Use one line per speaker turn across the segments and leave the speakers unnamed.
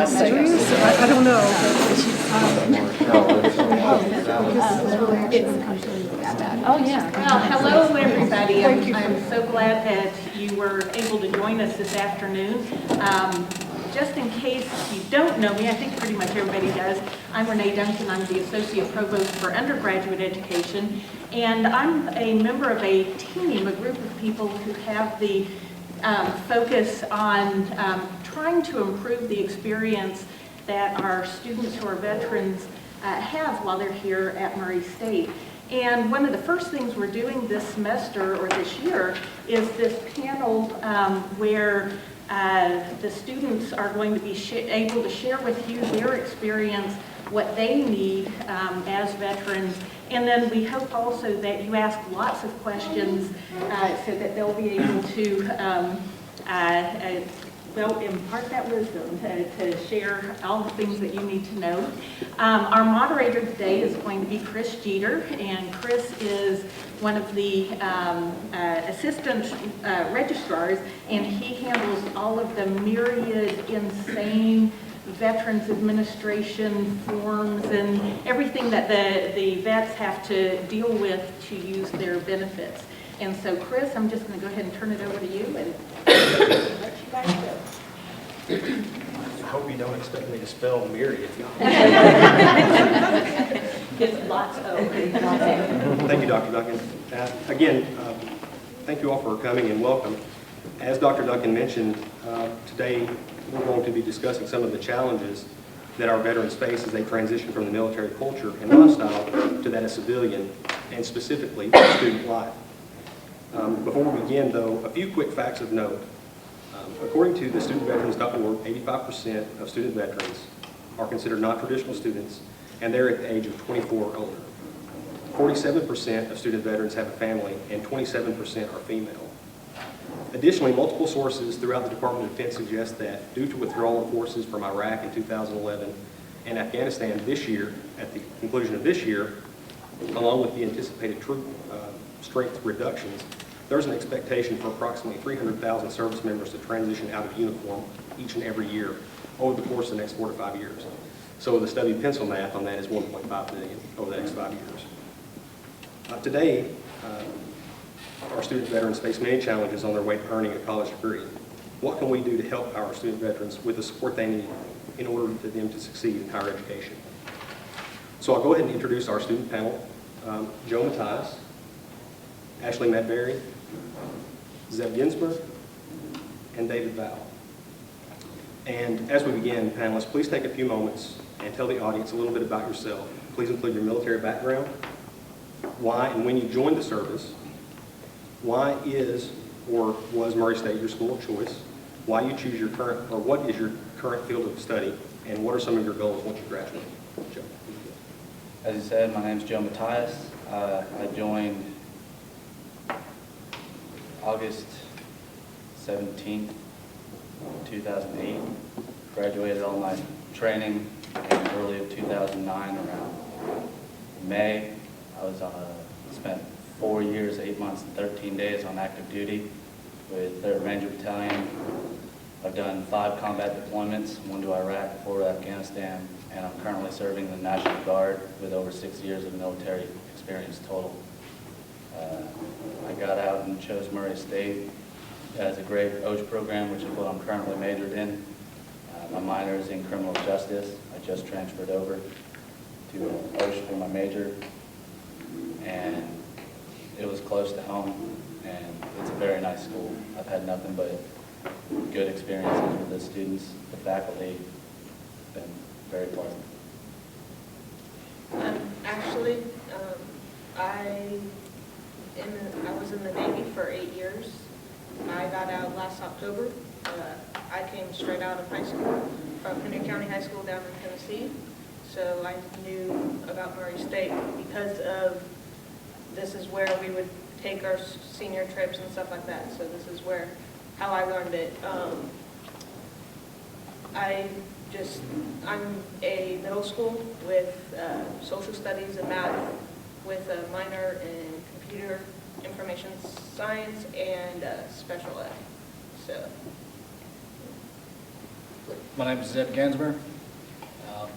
serious? I don't know.
Oh, yeah.
Well, hello, everybody. I'm so glad that you were able to join us this afternoon. Just in case you don't know me, I think pretty much everybody does, I'm Renee Duncan. I'm the Associate Provost for Undergraduate Education, and I'm a member of a team, a group of people who have the focus on trying to improve the experience that our students who are veterans have while they're here at Murray State. And one of the first things we're doing this semester or this year is this panel where the students are going to be able to share with you their experience, what they need as veterans, and then we hope also that you ask lots of questions so that they'll be able to impart that wisdom to share all the things that you need to know. Our moderator today is going to be Chris Jeter, and Chris is one of the assistant registrars, and he handles all of the myriad insane Veterans Administration forms and everything that the vets have to deal with to use their benefits. And so, Chris, I'm just going to go ahead and turn it over to you and let you guys go.
I hope you don't expect me to spell myriad.
It's lots of.
Thank you, Dr. Duncan. Again, thank you all for coming and welcome. As Dr. Duncan mentioned, today we're going to be discussing some of the challenges that our veterans face as they transition from the military culture and lifestyle to that of civilian, and specifically student life. Before we begin, though, a few quick facts of note. According to the StudentVeterans.org, 85% of student veterans are considered non-traditional students, and they're at the age of 24 or older. 47% of student veterans have a family, and 27% are female. Additionally, multiple sources throughout the Department of Defense suggest that due to withdrawal of forces from Iraq in 2011 and Afghanistan this year, at the conclusion of this year, along with the anticipated troop strength reductions, there's an expectation for approximately 300,000 service members to transition out of uniform each and every year over the course of the next 4 to 5 years. So the stubby pencil math on that is 1.5 million over the next 5 years. Today, our student veterans face many challenges on their way to earning a college degree. What can we do to help our student veterans with the support they need in order for them to succeed in higher education? So I'll go ahead and introduce our student panel. Joe Mattias, Ashley Madberry, Zeb Ginsberg, and David Val. And as we begin, panelists, please take a few moments and tell the audience a little bit about yourself. Please include your military background, why and when you joined the service, why is or was Murray State your school of choice, why you choose your current, or what is your current field of study, and what are some of your goals once you graduate? Joe.
As you said, my name is Joe Mattias. I joined August 17th, 2008. Graduated all my training in early of 2009 around May. I was spent 4 years, 8 months, and 13 days on active duty with 3rd Ranger Battalion. I've done 5 combat deployments, 1 to Iraq, 4 to Afghanistan, and I'm currently serving the National Guard with over 6 years of military experience total. I got out and chose Murray State as a great OSH program, which is what I'm currently majored in. My minor is in criminal justice. I just transferred over to OSH for my major, and it was close to home, and it's a very nice school. I've had nothing but good experiences with the students. The faculty have been very pleasant.
Actually, I was in the Navy for 8 years. I got out last October. I came straight out of high school from Henry County High School down in Tennessee. So I knew about Murray State because of this is where we would take our senior trips and stuff like that. So this is how I learned it. I'm a middle school with social studies and math with a minor in computer information science and special ed. So
My name is Zeb Gansmer. I'm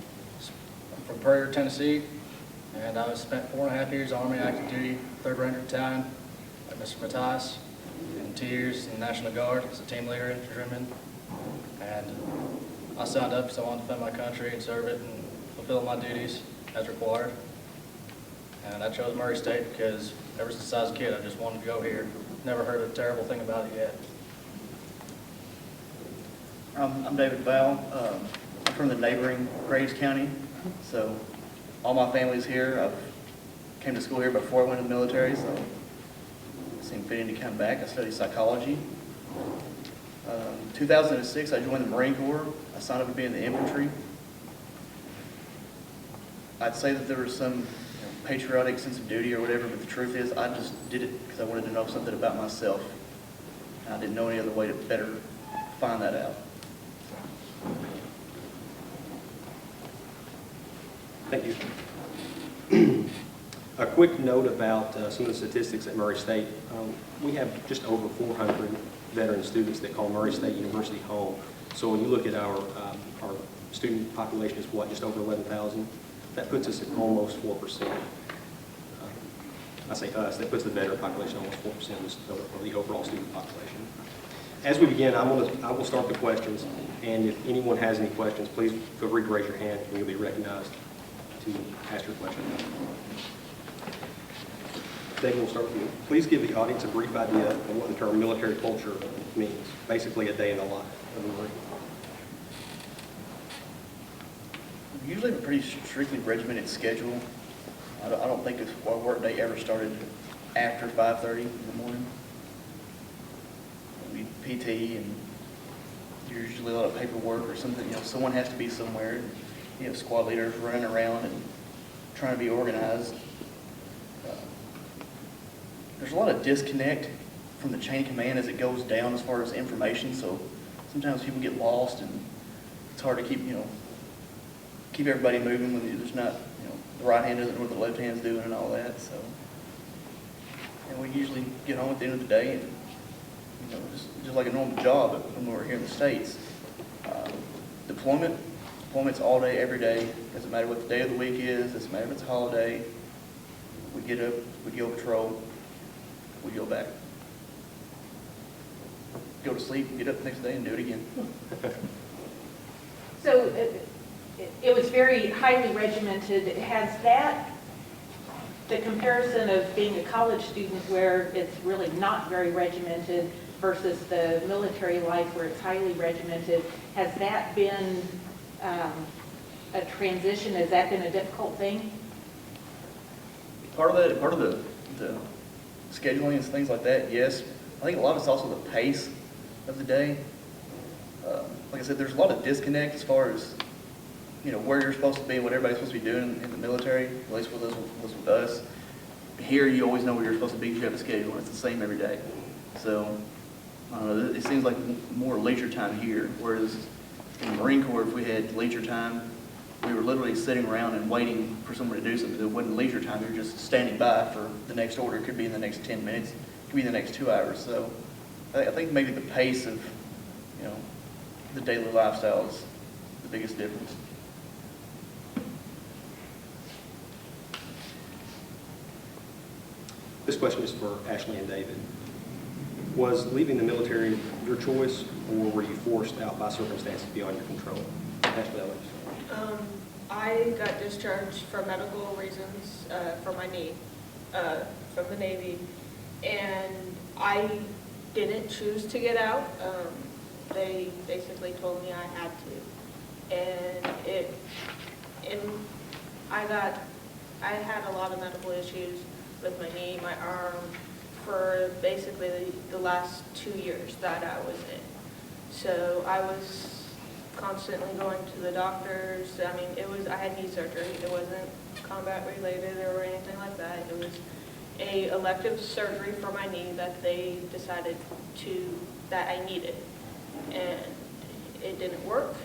from Prairie, Tennessee, and I spent 4.5 years Army active duty, 3rd Ranger Battalion, like Mr. Matthias, and 2 years in the National Guard as a team leader infantryman. And I signed up because I wanted to defend my country and serve it and fulfill my duties as required. And I chose Murray State because ever since I was a kid, I just wanted to go here. Never heard a terrible thing about it yet.
I'm David Bell. I'm from the neighboring Graves County, so all my family's here. I came to school here before I went to the military, so it seemed fitting to come back. I studied psychology. 2006, I joined the Marine Corps. I signed up to be in the infantry. I'd say that there was some patriotic sense of duty or whatever, but the truth is I just did it because I wanted to know something about myself. And I didn't know any other way to better find that out.
Thank you. A quick note about some of the statistics at Murray State. We have just over 400 veteran students that call Murray State University home. So when you look at our student population is what, just over 11,000? That puts us at almost 4%. I say us, that puts the veteran population almost 4% of the overall student population. As we begin, I will start the questions, and if anyone has any questions, please feel free to raise your hand and you'll be recognized to ask your question. David, we'll start with you. Please give the audience a brief idea of what the term military culture means, basically a day in the life of a Marine.
Usually a pretty strictly regimented schedule. I don't think our work day ever started after 5:30 in the morning. We PT and usually a lot of paperwork or something. Someone has to be somewhere. You have squad leaders running around and trying to be organized. There's a lot of disconnect from the chain of command as it goes down as far as information. So sometimes people get lost and it's hard to keep everybody moving when there's not, the right hand doesn't know what the left hand's doing and all that. So, and we usually get home at the end of the day and, just like a normal job when we're here in the States. Deployment's all day, every day. Doesn't matter what the day of the week is. Doesn't matter if it's a holiday. We get up, we go patrol, we go back. Go to sleep, get up the next day and do it again.
So it was very highly regimented. Has that, the comparison of being a college student where it's really not very regimented versus the military life where it's highly regimented, has that been a transition? Has that been a difficult thing?
Part of the scheduling and things like that, yes. I think a lot of it's also the pace of the day. Like I said, there's a lot of disconnect as far as where you're supposed to be and what everybody's supposed to be doing in the military, at least with us. Here, you always know where you're supposed to be because you have a schedule, and it's the same every day. So, I don't know, it seems like more leisure time here, whereas in the Marine Corps, if we had leisure time, we were literally sitting around and waiting for someone to do something. It wasn't leisure time, you were just standing by for the next order. It could be in the next 10 minutes, it could be in the next 2 hours. So, I think maybe the pace of, the daily lifestyle is the biggest difference.
This question is for Ashley and David. Was leaving the military your choice, or were you forced out by circumstances beyond your control? Ashley, I'll let you start.
I got discharged for medical reasons for my knee from the Navy, and I didn't choose to get out. They basically told me I had to, and I had a lot of medical issues with my knee, my arm, for basically the last 2 years that I was in. So I was constantly going to the doctors. I mean, I had knee surgery. It wasn't combat related or anything like that. It was a elective surgery for my knee that they decided that I needed. And it didn't work.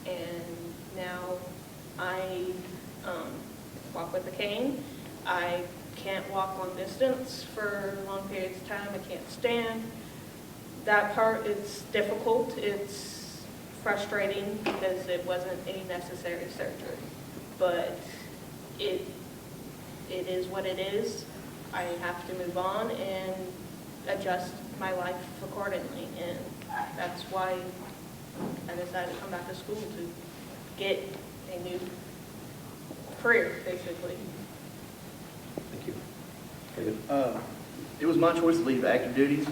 And now I walk with a cane. I can't walk long distance for long periods of time. I can't stand. That part is difficult. It's frustrating because it wasn't any necessary surgery. But it is what it is. I have to move on and adjust my life accordingly. And that's why I decided to come back to school to get a new career, basically.
Thank you. David?
It was my choice to leave active duty.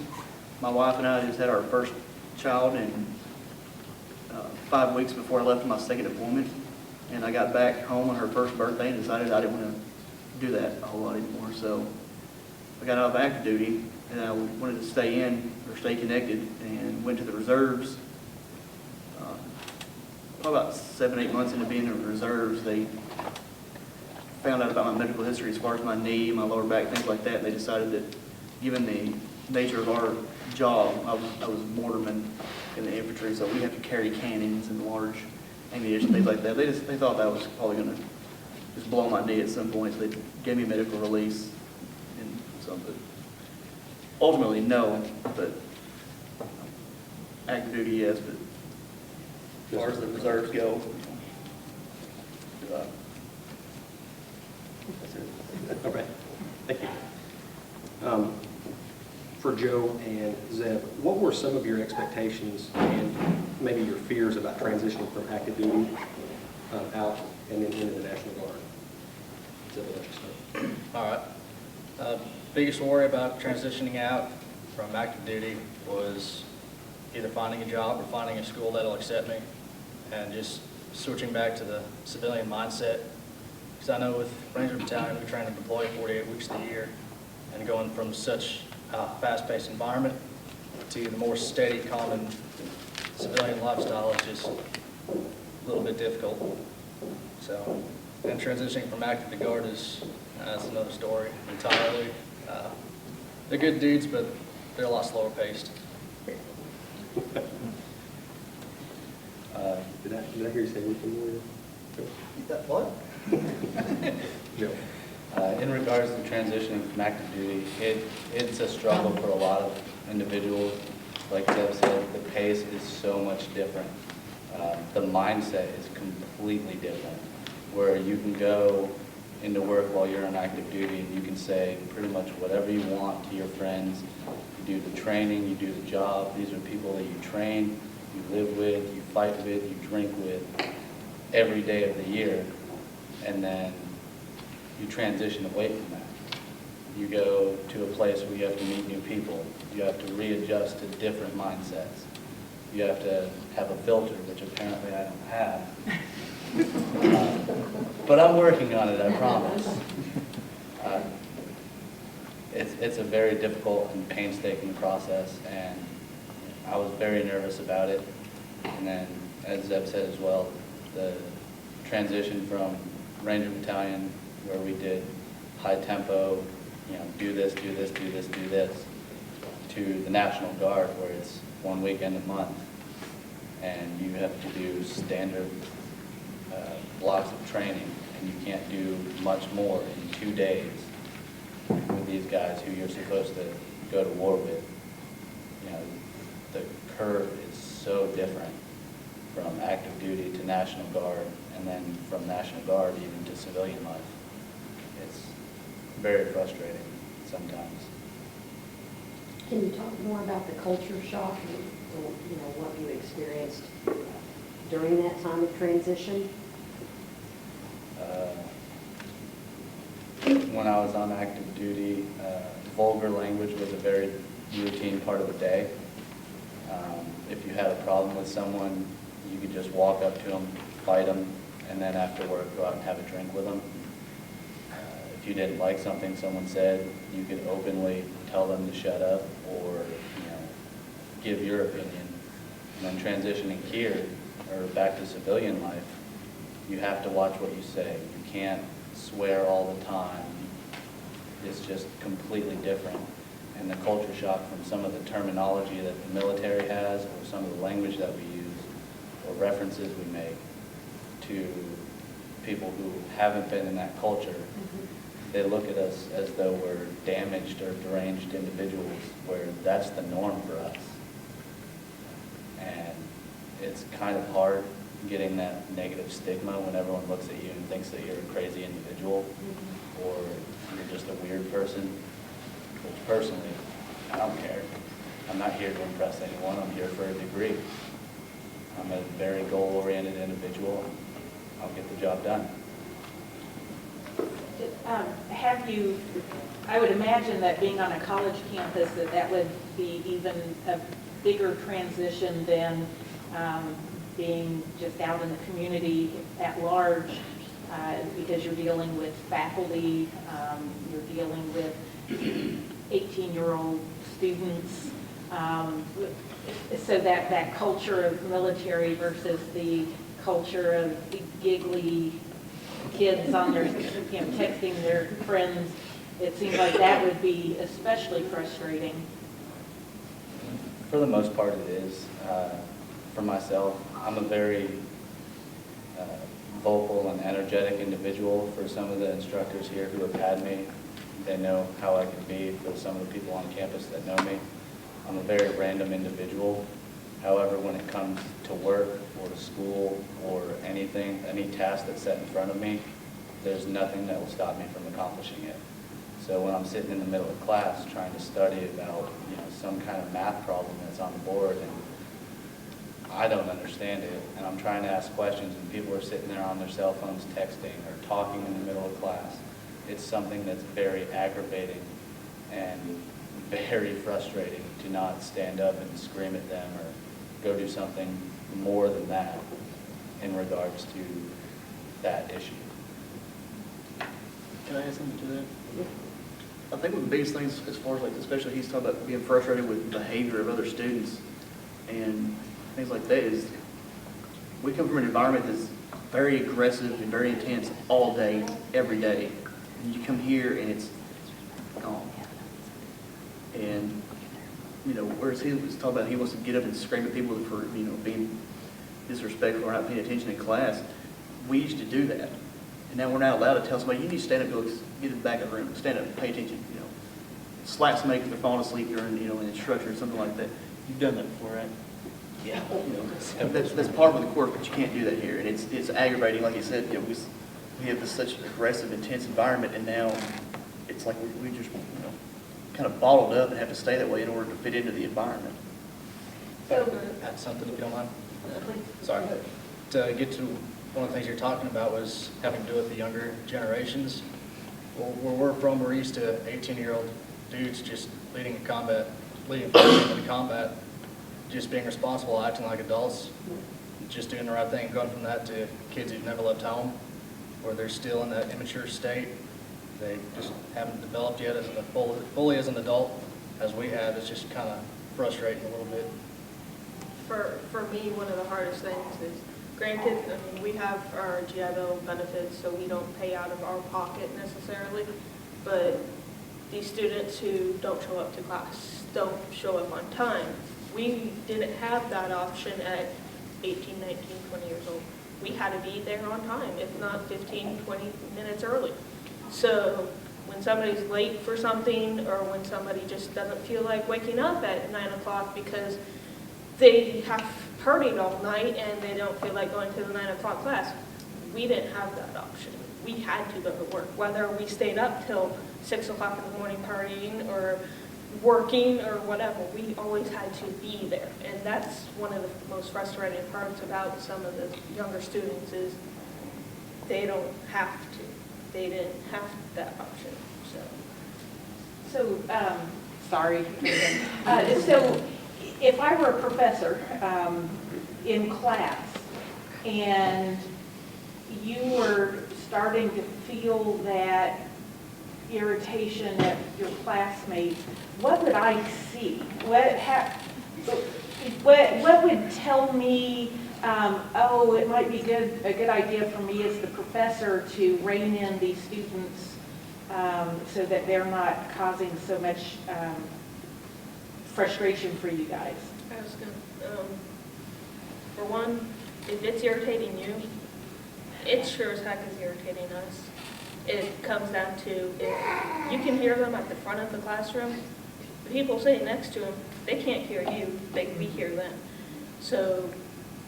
My wife and I just had our first child in 5 weeks before I left my second deployment. And I got back home on her first birthday and decided I didn't want to do that a whole lot anymore. So I got out of active duty and I wanted to stay in or stay connected and went to the reserves. Probably about 7, 8 months into being in the reserves, they found out about my medical history as far as my knee, my lower back, things like that. And they decided that given the nature of our job, I was mortarman in the infantry, so we have to carry cannons and large ammunition, things like that. They thought that was probably going to just blow my knee at some point, so they gave me medical release and something. Ultimately, no, but active duty, yes, but as far as the reserves go, that's it.
Okay, thank you. For Joe and Zeb, what were some of your expectations and maybe your fears about transitioning from active duty out and then into the National Guard? Zeb, I'll let you start.
All right. Biggest worry about transitioning out from active duty was either finding a job or finding a school that'll accept me and just switching back to the civilian mindset. Because I know with Ranger Battalion, we train to deploy 48 weeks a year, and going from such a fast-paced environment to the more steady, calm, civilian lifestyle is just a little bit difficult. So, and transitioning from active to guard that's another story entirely. They're good dudes, but they're a lot slower paced.
Did I hear you say anything more?
What?
Joe?
In regards to transitioning from active duty, it's a struggle for a lot of individuals. Like Deb said, the pace is so much different. The mindset is completely different, where you can go into work while you're on active duty and you can say pretty much whatever you want to your friends. You do the training, you do the job. These are people that you train, you live with, you fight with, you drink with every day of the year. And then you transition away from that. You go to a place where you have to meet new people. You have to readjust to different mindsets. You have to have a filter, which apparently I don't have. But I'm working on it, I promise. It's a very difficult and painstaking process, and I was very nervous about it. And then, as Zeb said as well, the transition from Ranger Battalion, where we did high tempo, do this, do this, do this, do this, to the National Guard, where it's 1 weekend a month, and you have to do standard blocks of training, and you can't do much more in 2 days with these guys who you're supposed to go to war with. The curve is so different from active duty to National Guard, and then from National Guard even to civilian life. It's very frustrating sometimes.
Can you talk more about the culture shock and what you experienced during that time of transition?
When I was on active duty, vulgar language was a very routine part of the day. If you had a problem with someone, you could just walk up to them, fight them, and then after work go out and have a drink with them. If you didn't like something someone said, you could openly tell them to shut up or give your opinion. And then transitioning here or back to civilian life, you have to watch what you say. You can't swear all the time. It's just completely different. And the culture shock from some of the terminology that the military has, or some of the language that we use, or references we make to people who haven't been in that culture, they look at us as though we're damaged or deranged individuals, where that's the norm for us. And it's kind of hard getting that negative stigma when everyone looks at you and thinks that you're a crazy individual or you're just a weird person. Which personally, I don't care. I'm not here to impress anyone. I'm here for a degree. I'm a very goal-oriented individual. I'll get the job done.
Have you, I would imagine that being on a college campus, that would be even a bigger transition than being just out in the community at large, because you're dealing with faculty, you're dealing with 18-year-old students. So that culture of military versus the culture of the giggly kids on their, texting their friends, it seems like that would be especially frustrating.
For the most part, it is. For myself, I'm a very vocal and energetic individual. For some of the instructors here who have had me, they know how I can be. For some of the people on campus that know me, I'm a very random individual. However, when it comes to work or to school or anything, any task that's set in front of me, there's nothing that will stop me from accomplishing it. So when I'm sitting in the middle of class trying to study about, some kind of math problem that's on the board and I don't understand it, and I'm trying to ask questions and people are sitting there on their cell phones texting or talking in the middle of class, it's something that's very aggravating and very frustrating to not stand up and scream at them or go do something more than that in regards to that issue.
Can I add something to that? I think one of the biggest things as far as especially he's talking about being frustrated with behavior of other students and things like that is we come from an environment that's very aggressive and very intense all day, every day. And you come here and it's gone. And, whereas he was talking about he wants to get up and scream at people for, being disrespectful or not paying attention in class, we used to do that. And now we're not allowed to tell somebody, you need to stand up and go get in the back of the room, stand up and pay attention, slap somebody if they're falling asleep during, an instruction or something like that. You've done that before, right? Yeah. That's part of the course, but you can't do that here. And it's aggravating, like you said, we have this such aggressive, intense environment, and now it's like we just, kind of bottled up and have to stay that way in order to fit into the environment.
Add something if you don't mind. Sorry. To get to one of the things you're talking about was having to do with the younger generations. Well, where we're from, we're used to 18-year-old dudes just leading into combat, just being responsible, acting like adults, just doing the right thing, going from that to kids who've never left home, where they're still in that immature state. They just haven't developed yet as fully as an adult as we have. It's just kind of frustrating a little bit.
For me, one of the hardest things is, granted, we have our GI Bill benefits, so we don't pay out of our pocket necessarily, but these students who don't show up to class, don't show up on time. We didn't have that option at 18, 19, 20 years old. We had to be there on time, if not 15, 20 minutes early. So when somebody's late for something, or when somebody just doesn't feel like waking up at 9 o'clock because they have partied all night and they don't feel like going to the 9 o'clock class, we didn't have that option. We had to go to work, whether we stayed up till 6 o'clock in the morning partying or working or whatever. We always had to be there. And that's one of the most frustrating parts about some of the younger students is they don't have to. They didn't have that option,
So, sorry. So if I were a professor in class and you were starting to feel that irritation at your classmates, what would I see? What would tell me, oh, it might be a good idea for me as the professor to rein in these students so that they're not causing so much frustration for you guys?
I was going to, for one, if it's irritating you, it sure as heck is irritating us. It comes down to if you can hear them at the front of the classroom, the people sitting next to them, they can't hear you, we hear them. So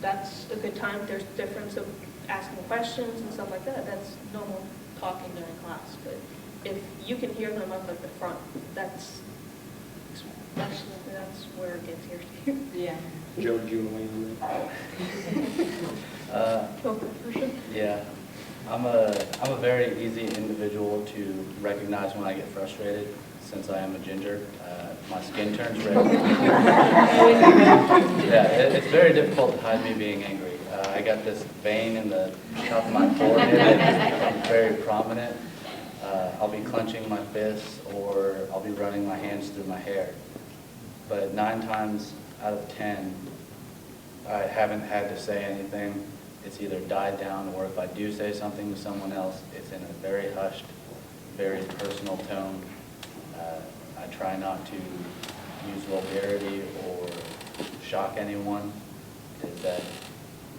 that's a good time. There's difference of asking questions and stuff like that. That's normal talking during class. But if you can hear them up at the front, that's where it gets here.
Yeah.
Joe, did you want to weigh in on that?
Yeah, I'm a very easy individual to recognize when I get frustrated, since I am a ginger. My skin turns red. Yeah, it's very difficult to hide me being angry. I got this vein in the top of my forehead that's very prominent. I'll be clenching my fists, or I'll be running my hands through my hair. But 9 times out of 10, I haven't had to say anything. It's either died down, or if I do say something to someone else, it's in a very hushed, very personal tone. I try not to use vulgarity or shock anyone, because that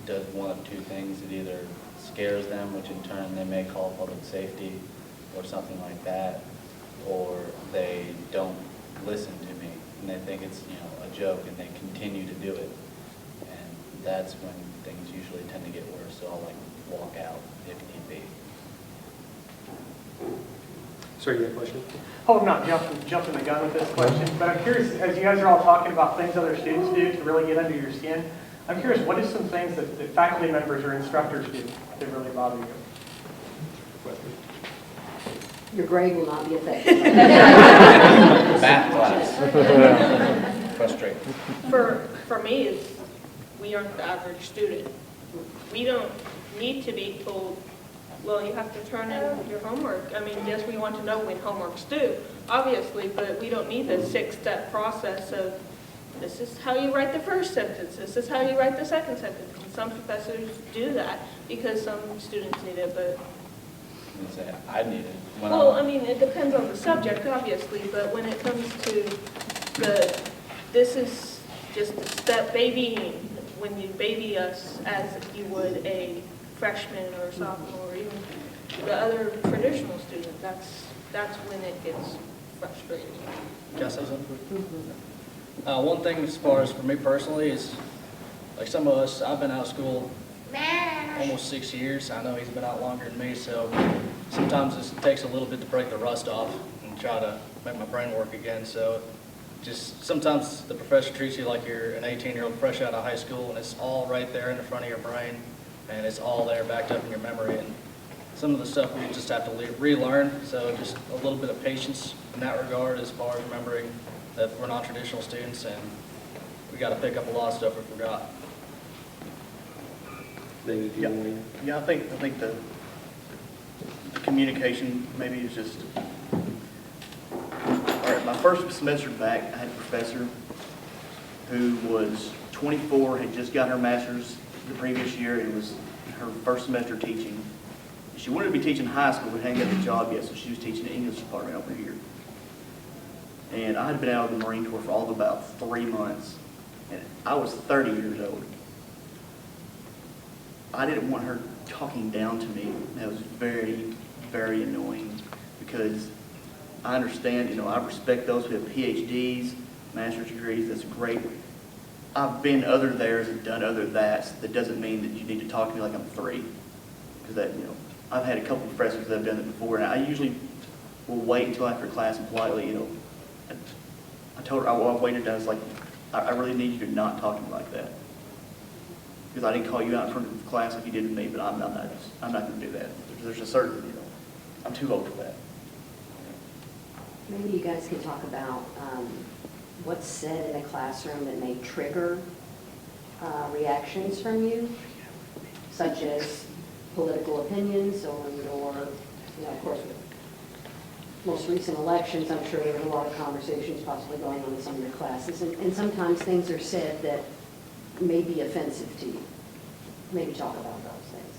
does one of two things. It either scares them, which in turn they may call public safety or something like that, or they don't listen to me and they think it's, you know, a joke, and they continue to do it. And that's when things usually tend to get worse, so I'll like walk out if need be.
Sir, you have a question?
Hope I'm not jumping the gun with this question, but I'm curious, as you guys are all talking about things other students do to really get under your skin, I'm curious, what are some things that faculty members or instructors do that really bother you?
Your grade will not be affected.
Math class. Frustrating.
For me, it's we aren't the average student. We don't need to be told, well, you have to turn in your homework. I mean, yes, we want to know when homework's due, obviously, but we don't need the 6-step process of this is how you write the first sentence, this is how you write the second sentence. And some professors do that because some students need it, but
I need it.
well, I mean, it depends on the subject, obviously, but when it comes to this is just a step babying, when you baby us as if you would a freshman or a sophomore, or even the other traditional student, that's when it gets frustrating.
Can I say something? One thing as far as for me personally is, like some of us, I've been out of school almost 6 years. I know he's been out longer than me, so sometimes it takes a little bit to break the rust off and try to make my brain work again. So just sometimes the professor treats you like you're an 18-year-old fresh out of high school, and it's all right there in the front of your brain, and it's all there backed up in your memory. And some of the stuff we just have to relearn, so just a little bit of patience in that regard as far as remembering that we're not traditional students, and we got to pick up a lot of stuff we forgot.
David, do you want to weigh in?
Yeah, I think the communication maybe is just, all right, my first semester back, I had a professor who was 24, had just got her master's the previous year. It was her first semester teaching. She wanted to be teaching high school, but hadn't got the job yet, so she was teaching the English department over here. And I had been out of the Marine Corps for all of about 3 months, and I was 30 years old. I didn't want her talking down to me. That was very, very annoying, because I understand, you know, I respect those who have PhDs, master's degrees, that's great. I've been other theirs and done other that's. That doesn't mean that you need to talk to me like I'm 3. Because that, you know, I've had a couple of professors that have done it before, and I usually will wait until after class and politely, you know, I told her, I waited, I was like, I really need you to not talk to me like that. Because I didn't call you out in front of the class like you did to me, but I'm not going to do that. There's a certain, you know, I'm too old for that.
Maybe you guys can talk about what's said in a classroom that may trigger reactions from you, such as political opinions or you know, of course, with most recent elections, I'm sure there was a lot of conversations possibly going on in some of your classes, and sometimes things are said that may be offensive to you. Maybe talk about those things.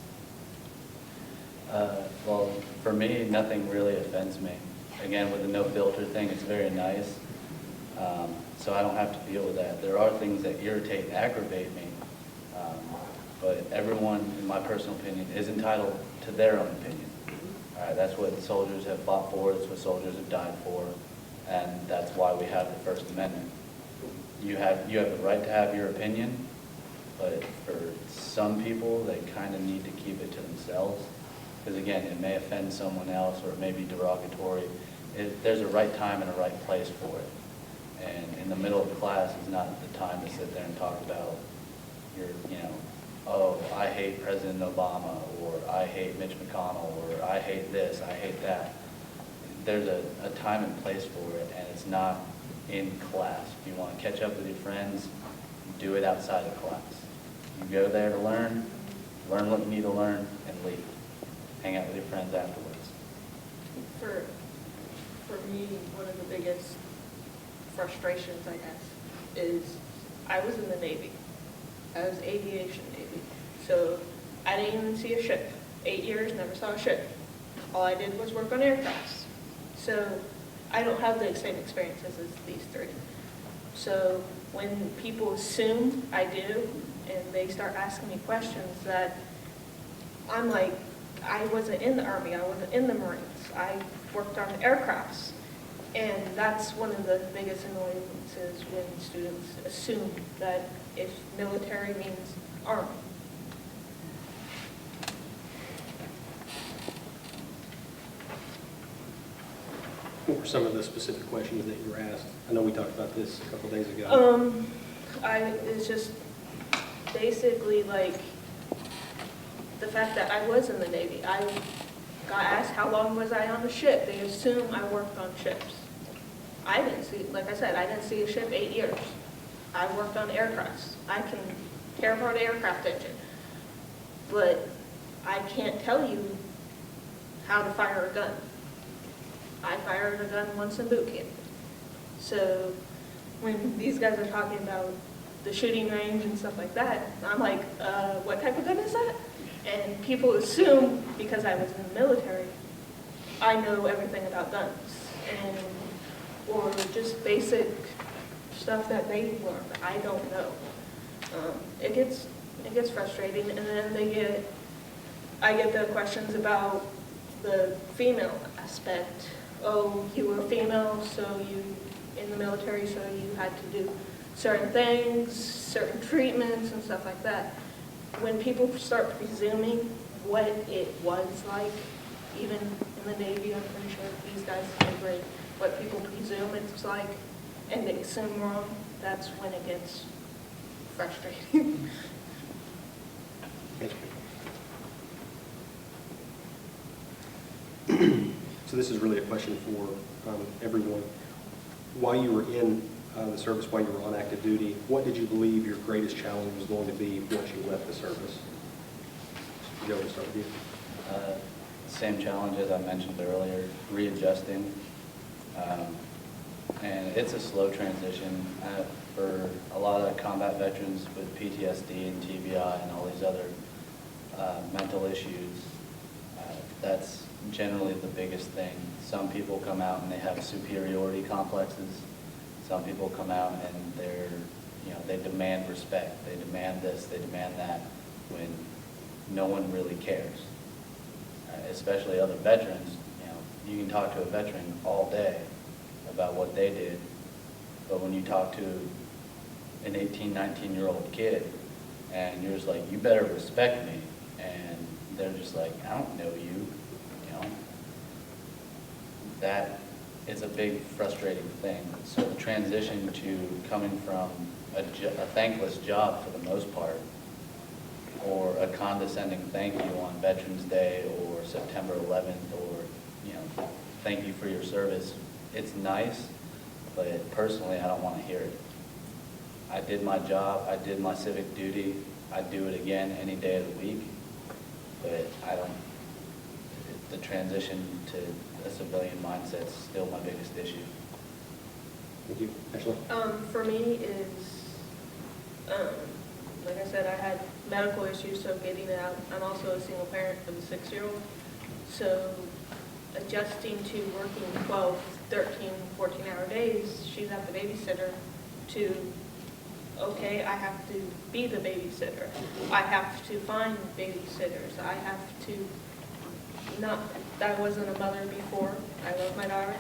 Well, for me, nothing really offends me. Again, with the no filter thing, it's very nice. So I don't have to deal with that. There are things that irritate and aggravate me, but everyone, in my personal opinion, is entitled to their own opinion. That's what soldiers have fought for, that's what soldiers have died for, and that's why we have the First Amendment. You have the right to have your opinion, but for some people, they kind of need to keep it to themselves. Because again, it may offend someone else or it may be derogatory. There's a right time and a right place for it. And in the middle of class is not the time to sit there and talk about your, oh, I hate President Obama, or I hate Mitch McConnell, or I hate this, I hate that. There's a time and place for it, and it's not in class. If you want to catch up with your friends, do it outside of class. You go there to learn what you need to learn, and leave. Hang out with your friends afterwards.
For me, one of the biggest frustrations, I guess, is I was in the Navy. I was aviation Navy. So I didn't even see a ship. 8 years, never saw a ship. All I did was work on aircrafts. So I don't have the same experiences as these three. So when people assume I do, and they start asking me questions that I'm like, I wasn't in the Army, I wasn't in the Marines, I worked on aircrafts. And that's one of the biggest annoyances when students assume that if military means Army.
What were some of the specific questions that you were asked? I know we talked about this a couple days ago.
It's just basically like the fact that I was in the Navy. I got asked how long was I on the ship. They assume I worked on ships. I didn't see, like I said, I didn't see a ship 8 years. I worked on aircrafts. I can tear apart an aircraft engine, but I can't tell you how to fire a gun. I fired a gun once in boot camp. So when these guys are talking about the shooting range and stuff like that, I'm like, what type of gun is that? And people assume, because I was in the military, I know everything about guns, and or just basic stuff that they learn. I don't know. It gets frustrating, and then I get the questions about the female aspect. Oh, you were female, so you in the military, so you had to do certain things, certain treatments, and stuff like that. When people start presuming what it was like, even in the Navy, I'm pretty sure these guys are great, what people presume it's like, and they assume wrong, that's when it gets frustrating.
Thank you. So this is really a question for everyone. While you were in the service, while you were on active duty, what did you believe your greatest challenge was going to be once you left the service? Joe, we'll start with you.
Same challenge as I mentioned earlier, readjusting. And it's a slow transition for a lot of combat veterans with PTSD and TBI and all these other mental issues. That's generally the biggest thing. Some people come out and they have superiority complexes. Some people come out and they demand respect. They demand this, they demand that, when no one really cares. Especially other veterans, you can talk to a veteran all day about what they did, but when you talk to an 18, 19-year-old kid, and you're just like, you better respect me, and they're just like, I don't know you, that is a big frustrating thing. So the transition to coming from a thankless job for the most part, or a condescending thank you on Veterans Day or September 11th, or thank you for your service, it's nice, but personally I don't want to hear it. I did my job, I did my civic duty, I'd do it again any day of the week, but the transition to a civilian mindset is still my biggest issue.
Thank you. Ashley?
For me is, like I said, I had medical issues, so getting out. I'm also a single parent with a 6-year-old. So adjusting to working 12, 13, 14-hour days, she's at the babysitter, to, okay, I have to be the babysitter. I have to find babysitters. I have to I wasn't a mother before. I love my daughter,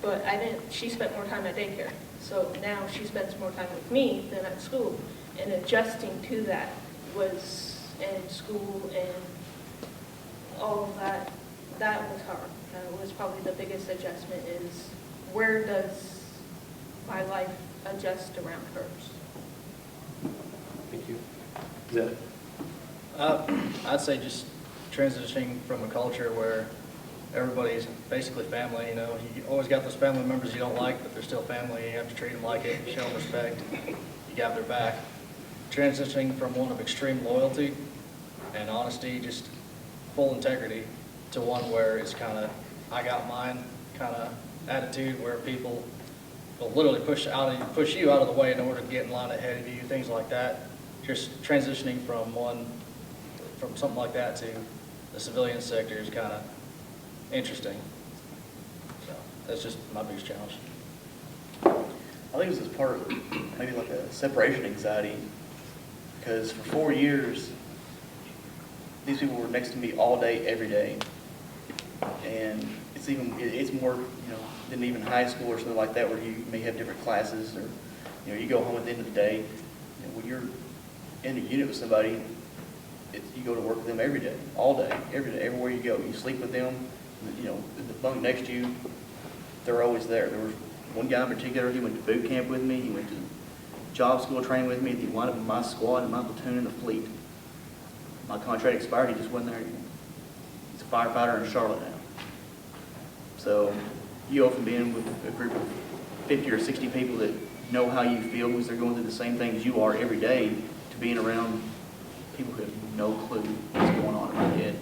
but she spent more time at daycare. So now she spends more time with me than at school. And adjusting to that was in school and all of that, that was hard. That was probably the biggest adjustment is where does my life adjust around hers?
Thank you. Is that
I'd say just transitioning from a culture where everybody's basically family, you know, you always got those family members you don't like, but they're still family, you have to treat them like it, show them respect, you got their back. Transitioning from one of extreme loyalty and honesty, just full integrity, to one where it's kind of, I got mine kind of attitude where people will literally push you out of the way in order to get in line ahead of you, things like that. Just transitioning from something like that to the civilian sector is kind of interesting. So that's just my biggest challenge.
I think this is part of maybe like a separation anxiety, because for 4 years, these people were next to me all day, every day. And it's more, than even high school or something like that, where you may have different classes, or, you go home at the end of the day. When you're in a unit with somebody, you go to work with them every day, all day, everywhere you go. You sleep with them, the bunk next to you, they're always there. There was one guy in particular, he went to boot camp with me, he went to job school training with me, he wound up in my squad, in my platoon in the fleet. My contract expired, he just wasn't there anymore. He's a firefighter in Charlotte now. So you go from being with a group of 50 or 60 people that know how you feel because they're going through the same things you are every day, to being around people who have no clue what's going on in my head.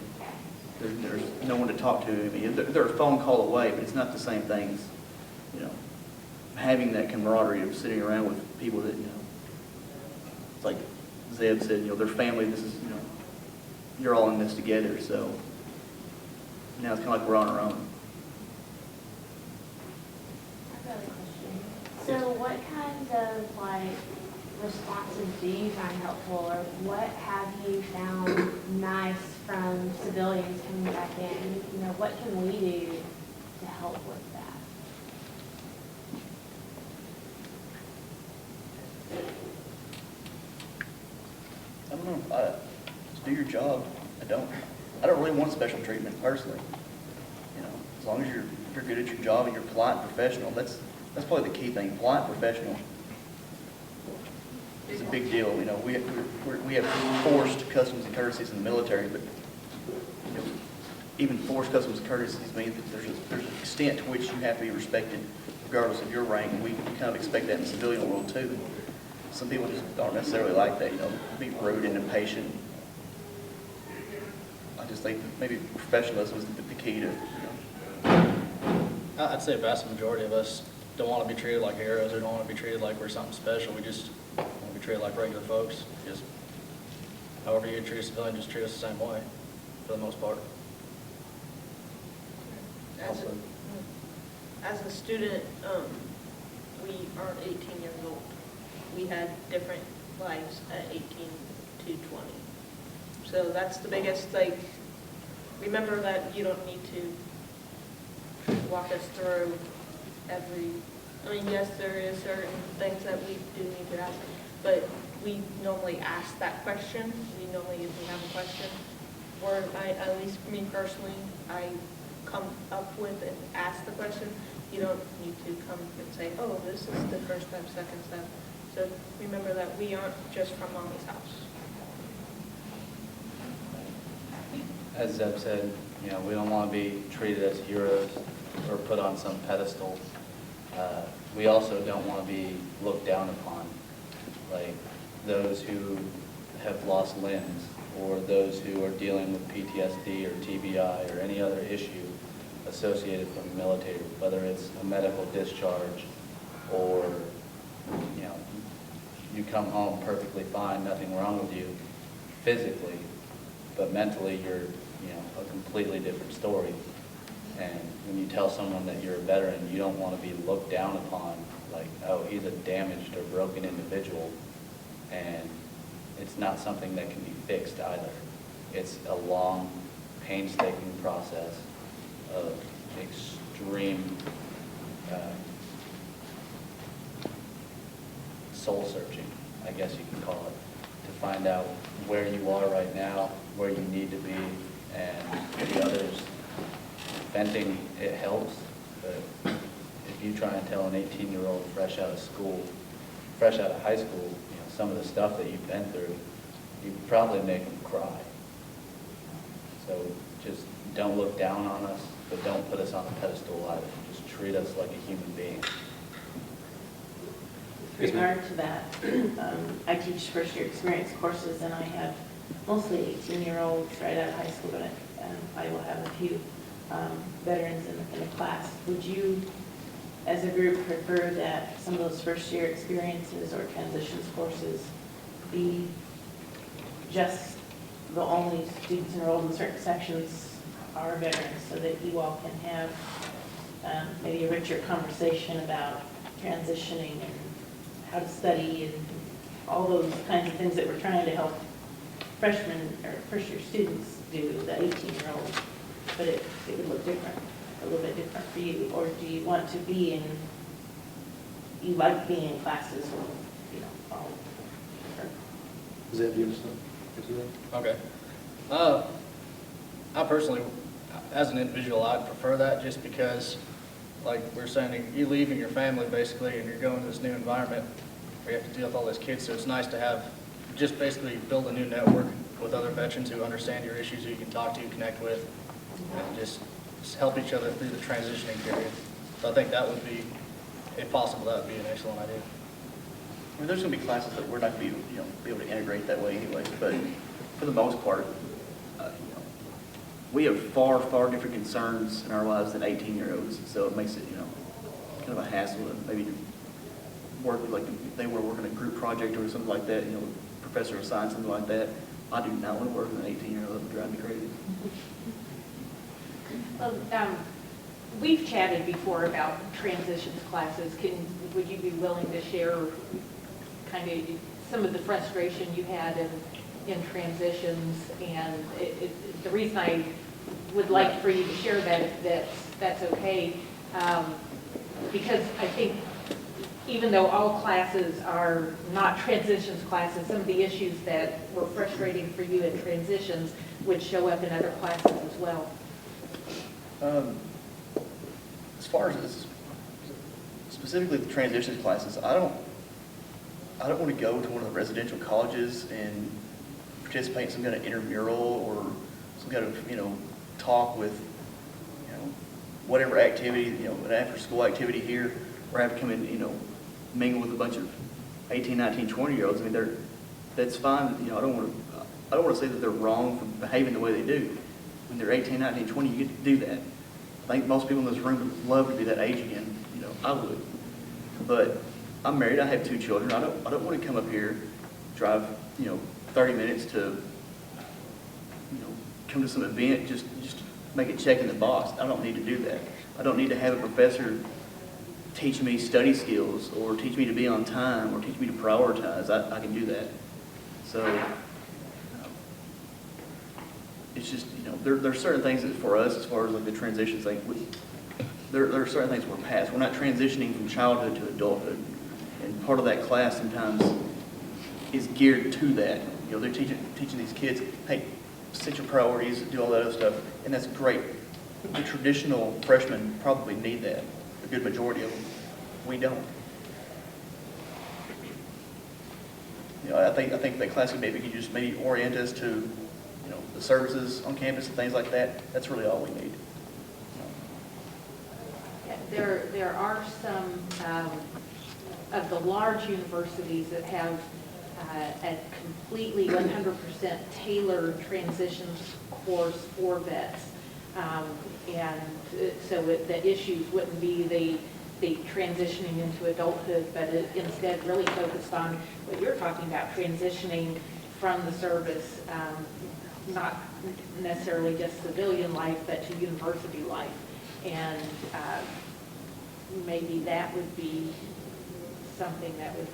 There's no one to talk to. I mean, they're a phone call away, but it's not the same thing as, having that camaraderie of sitting around with people that, it's like Zeb said, they're family. This is, you're all in this together. So now it's kind of like we're on our own.
I've got a question. So what kinds of responses do you find helpful, or what have you found nice from civilians coming back in? What can we do to help with that?
I don't know. Just do your job. I don't really want special treatment personally. As long as you're good at your job and you're polite and professional, that's probably the key thing. Polite and professional is a big deal. We have forced customs and courtesies in the military, but even forced customs and courtesies mean that there's an extent to which you have to be respected, regardless of your rank. And we kind of expect that in the civilian world too. Some people just aren't necessarily like that. Be rude and impatient. I just think that maybe professionalism is the key to.
I'd say a vast majority of us don't want to be treated like heroes or don't want to be treated like we're something special. We just want to be treated like regular folks. Just however you treat a civilian, just treat us the same way, for the most part.
As a student, we aren't 18 years old. We had different lives at 18 to 20. So that's the biggest, remember that you don't need to walk us through yes, there is certain things that we do need to ask, but we normally ask that question. We normally, if we have a question, or at least me personally, I come up with and ask the question. You don't need to come and say, oh, this is the first step, second step. So remember that we aren't just from mommy's house.
As Zeb said, we don't want to be treated as heroes or put on some pedestal. We also don't want to be looked down upon, like those who have lost limbs or those who are dealing with PTSD or TBI or any other issue associated from the military, whether it's a medical discharge or, you come home perfectly fine, nothing wrong with you physically, but mentally you're, a completely different story. And when you tell someone that you're a veteran, you don't want to be looked down upon like, oh, he's a damaged or broken individual. And it's not something that can be fixed either. It's a long, painstaking process of extreme soul searching, I guess you can call it. to find out where you are right now, where you need to be, and the others. Venting, it helps, but if you try and tell an 18-year-old fresh out of school, fresh out of high school, some of the stuff that you've been through, you probably make them cry. So just don't look down on us, but don't put us on a pedestal either. Just treat us like a human being.
With regard to that, I teach first-year experience courses, and I have mostly 18-year-olds right out of high school, but I will have a few veterans in the class. Would you, as a group, prefer that some of those first-year experiences or transitions courses be just the only students enrolled in certain sections are veterans, so that you all can have maybe a richer conversation about transitioning and how to study and all those kinds of things that we're trying to help freshmen or first-year students do, the 18-year-olds, but it would look different, a little bit different for you? Or do you want to be in, you like being in classes with, all different?
Zeb, do you understand?
Okay. I personally, as an individual, I'd prefer that just because, like we're saying, you leaving your family basically and you're going to this new environment where you have to deal with all these kids. So it's nice to have, just basically build a new network with other veterans who understand your issues, who you can talk to, connect with, and just help each other through the transitioning period. So I think that would be, if possible, that would be an excellent idea.
I mean, there's going to be classes that we're not going to be able to integrate that way anyway, but for the most part, we have far, far different concerns in our lives than 18-year-olds, so it makes it, kind of a hassle to maybe work, like if they want to work on a group project or something like that, professor assigns something like that. I do not want to work with an 18-year-old. It would drive me crazy.
Well, we've chatted before about transitions classes. Would you be willing to share kind of some of the frustration you had in transitions? And the reason I would like for you to share that, that's okay, because I think even though all classes are not transitions classes, some of the issues that were frustrating for you in transitions would show up in other classes as well.
As far as specifically the transitions classes, I don't want to go to one of the residential colleges and participate in some kind of intramural or some kind of talk with whatever activity, an after-school activity here, where I have to come in, mingle with a bunch of 18, 19, 20-year-olds. I mean, that's fine. I don't want to say that they're wrong for behaving the way they do. When they're 18, 19, 20, you get to do that. I think most people in this room would love to be that age again. I would. But I'm married. I have 2 children. I don't want to come up here, drive 30 minutes to come to some event, just make a check in the box. I don't need to do that. I don't need to have a professor teach me study skills or teach me to be on time or teach me to prioritize. I can do that. So it's just, there are certain things that for us, as far as like the transitions thing, there are certain things we're past. We're not transitioning from childhood to adulthood. And part of that class sometimes is geared to that. They're teaching these kids, hey, set your priorities, do all that other stuff, and that's great. The traditional freshmen probably need that. A good majority of them. We don't. I think that class could maybe just orient us to, the services on campus and things like that. That's really all we need.
Yeah, there are some of the large universities that have a completely 100% tailored transitions course for vets. And so the issues wouldn't be the transitioning into adulthood, but instead really focused on what you're talking about, transitioning from the service, not necessarily just civilian life, but to university life. And maybe that would be something that would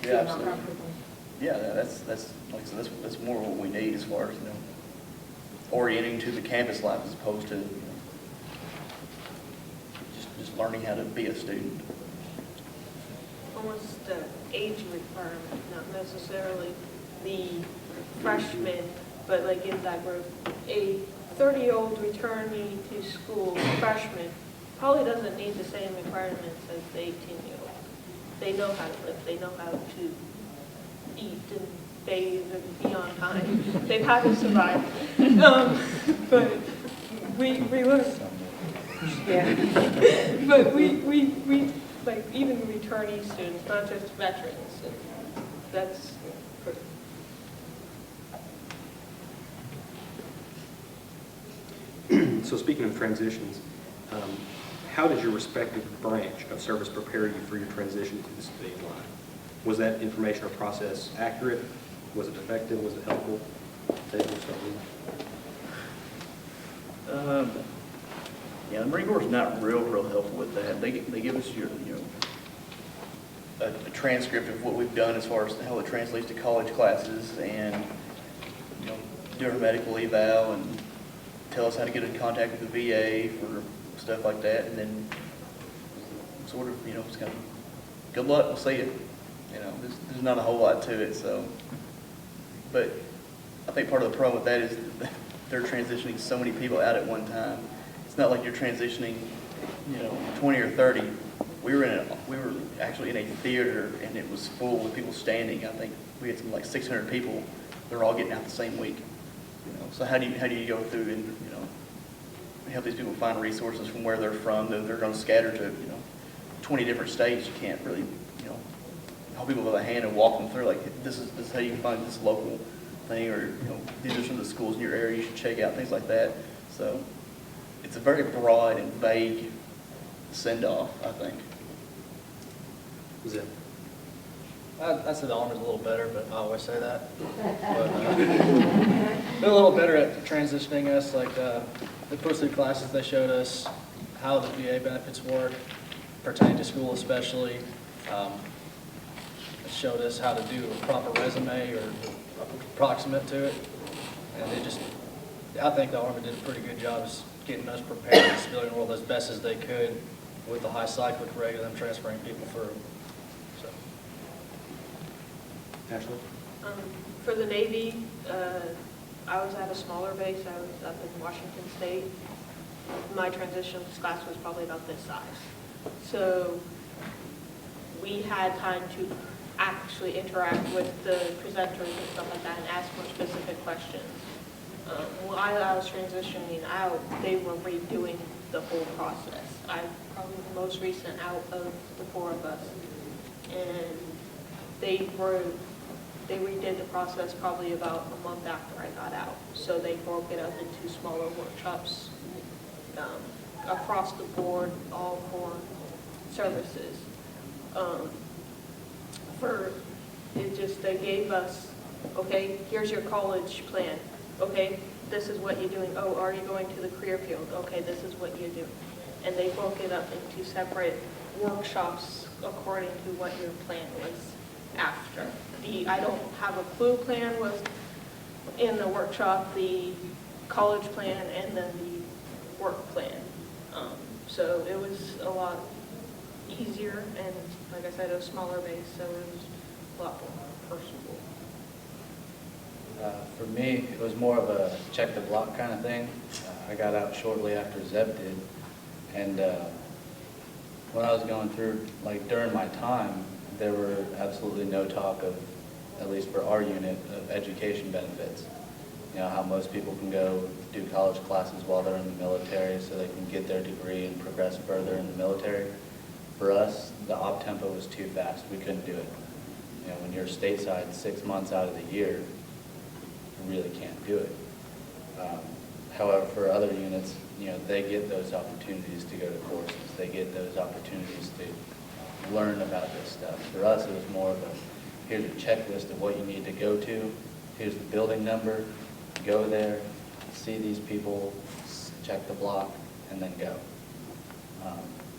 feel more
absolutely.
comfortable.
Yeah, that's like I said, that's more what we need as far as orienting to the campus life as opposed to just learning how to be a student.
Almost age requirement, not necessarily the freshmen, but like in that group, a 30-year-old returnee to school freshman probably doesn't need the same requirements as the 18-year-old. They know how to live, they know how to eat and bathe and be on time. They've had to survive. But we learn. Yeah. But we like even returnee students, not just veterans. And that's pretty.
So speaking of transitions, how did your respective branch of service prepare you for your transition to the civilian line? Was that information or process accurate? Was it effective? Was it helpful? Dave, we'll start with you.
Yeah, the Marine Corps is not real helpful with that. They give us a transcript of what we've done as far as how it translates to college classes, and do our medical eval and tell us how to get in contact with the VA for stuff like that, and then sort of it's kind of good luck, we'll see it. There's not a whole lot to it. So, but I think part of the problem with that is that they're transitioning so many people out at one time. It's not like you're transitioning, 20 or 30. We were actually in a theater, and it was full with people standing. I think we had something like 600 people. They're all getting out the same week. So how do you go through and help these people find resources from where they're from? They're going to scatter to 20 different states. You can't really help people with a hand and walk them through like this is how you can find this local thing, or these are some of the schools in your area you should check out, things like that. So it's a very broad and vague send-off, I think.
Was it?
I said the Army's a little better, but I always say that. But, they're a little better at transitioning us. Like they put us through classes. They showed us how the VA benefits work, pertaining to school especially. It showed us how to do a proper resume or approximate to it. And I think the Army did a pretty good job of getting us prepared in the civilian world as best as they could with the high cyclic rate of them transferring people through. So.
Ashley?
For the Navy, I was at a smaller base. I was up in Washington State. My transition class was probably about this size. So we had time to actually interact with the presenters and stuff like that and ask more specific questions. While I was transitioning out, they were redoing the whole process. I'm probably the most recent out of the four of us. And they redid the process probably about a month after I got out. So they broke it up into smaller workshops across the board, all four services. They gave us, okay, here's your college plan. Okay, this is what you're doing. Oh, are you going to the career field? Okay, this is what you do. And they broke it up into separate workshops according to what your plan was after. I don't have a clue plan was in the workshop, the college plan, and then the work plan. So it was a lot easier, and like I said, it was smaller base, so it was a lot more personable.
For me, it was more of a check the block kind of thing. I got out shortly after Zeb did, and when I was going through, like during my time, there were absolutely no talk of, at least for our unit, of education benefits. How most people can go do college classes while they're in the military so they can get their degree and progress further in the military. For us, the op tempo was too fast. We couldn't do it. When you're stateside 6 months out of the year, you really can't do it. However, for other units, they get those opportunities to go to courses. They get those opportunities to learn about this stuff. For us, it was more of here's a checklist of what you need to go to. Here's the building number. Go there, see these people, check the block, and then go.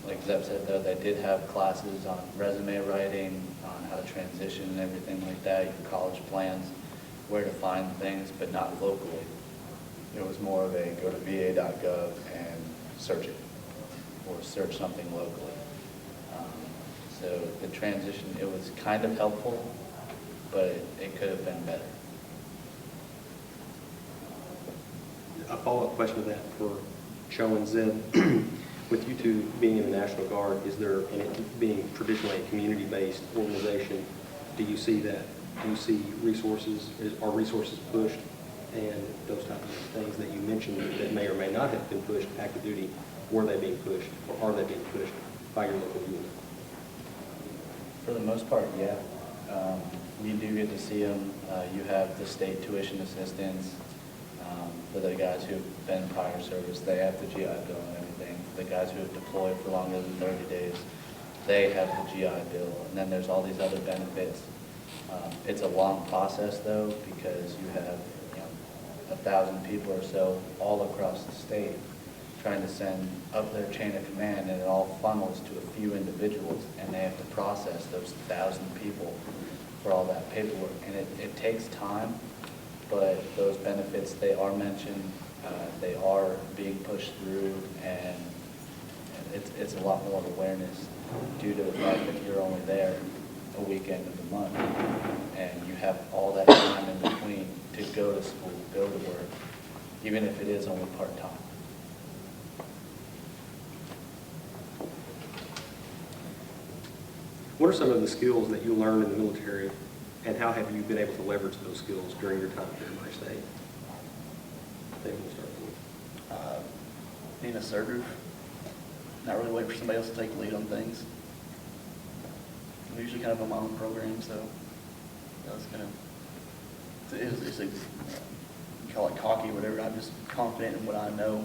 Like Zeb said, though, they did have classes on resume writing, on how to transition and everything like that, your college plans, where to find things, but not locally. It was more of a go to va.gov and search it, or search something locally. So the transition, it was kind of helpful, but it could have been better.
A follow-up question to that for Cho and Zeb. With you two being in the National Guard, is there, and it being traditionally a community-based organization, do you see that? Do you see resources, are resources pushed, and those types of things that you mentioned that may or may not have been pushed active duty, were they being pushed, or are they being pushed by your local unit?
For the most part, yeah. We do get to see them. You have the state tuition assistance for the guys who've been in prior service. They have the GI Bill and everything. The guys who have deployed for longer than 30 days, they have the GI Bill. And then there's all these other benefits. It's a long process, though, because you have 1,000 people or so all across the state trying to send up their chain of command, and it all funnels to a few individuals, and they have to process those 1,000 people for all that paperwork. And it takes time, but those benefits, they are mentioned, they are being pushed through, and it's a lot more awareness due to the fact that you're only there a weekend of the month, and you have all that time in between to go to school, go to work, even if it is only part-time.
What are some of the skills that you learned in the military, and how have you been able to leverage those skills during your time here in my state? Maybe we'll start with
Being assertive, not really waiting for somebody else to take the lead on things. I'm usually kind of on my own program, so it's kind of, it's you call it cocky or whatever. I'm just confident in what I know.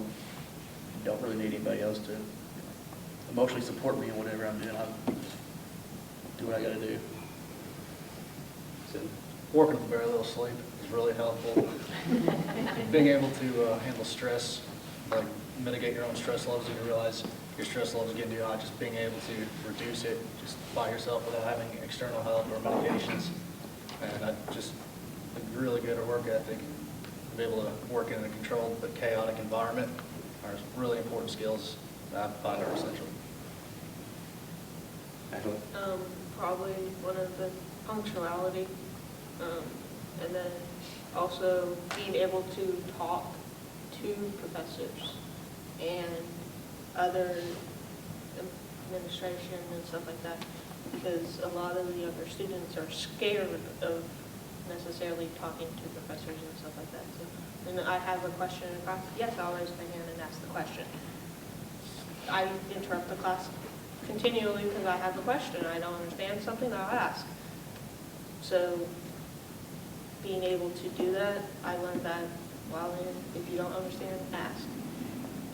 Don't really need anybody else to emotionally support me in whatever I'm doing. I just do what I got to do.
so,
Working with very little sleep is really helpful. Being able to handle stress, like mitigate your own stress levels, and you realize your stress levels getting too high, just being able to reduce it just by yourself without having external help or medications. And just a really good work ethic. Be able to work in a controlled but chaotic environment are really important skills that I find are essential.
Ashley?
Probably one of the punctuality, and then also being able to talk to professors and other administration and stuff like that, because a lot of the younger students are scared of necessarily talking to professors and stuff like that. So, and I have a question in class, yes, I'll raise my hand and ask the question. I interrupt the class continually because I have a question. I don't understand something, I'll ask. So being able to do that, I learned that while in, if you don't understand, ask.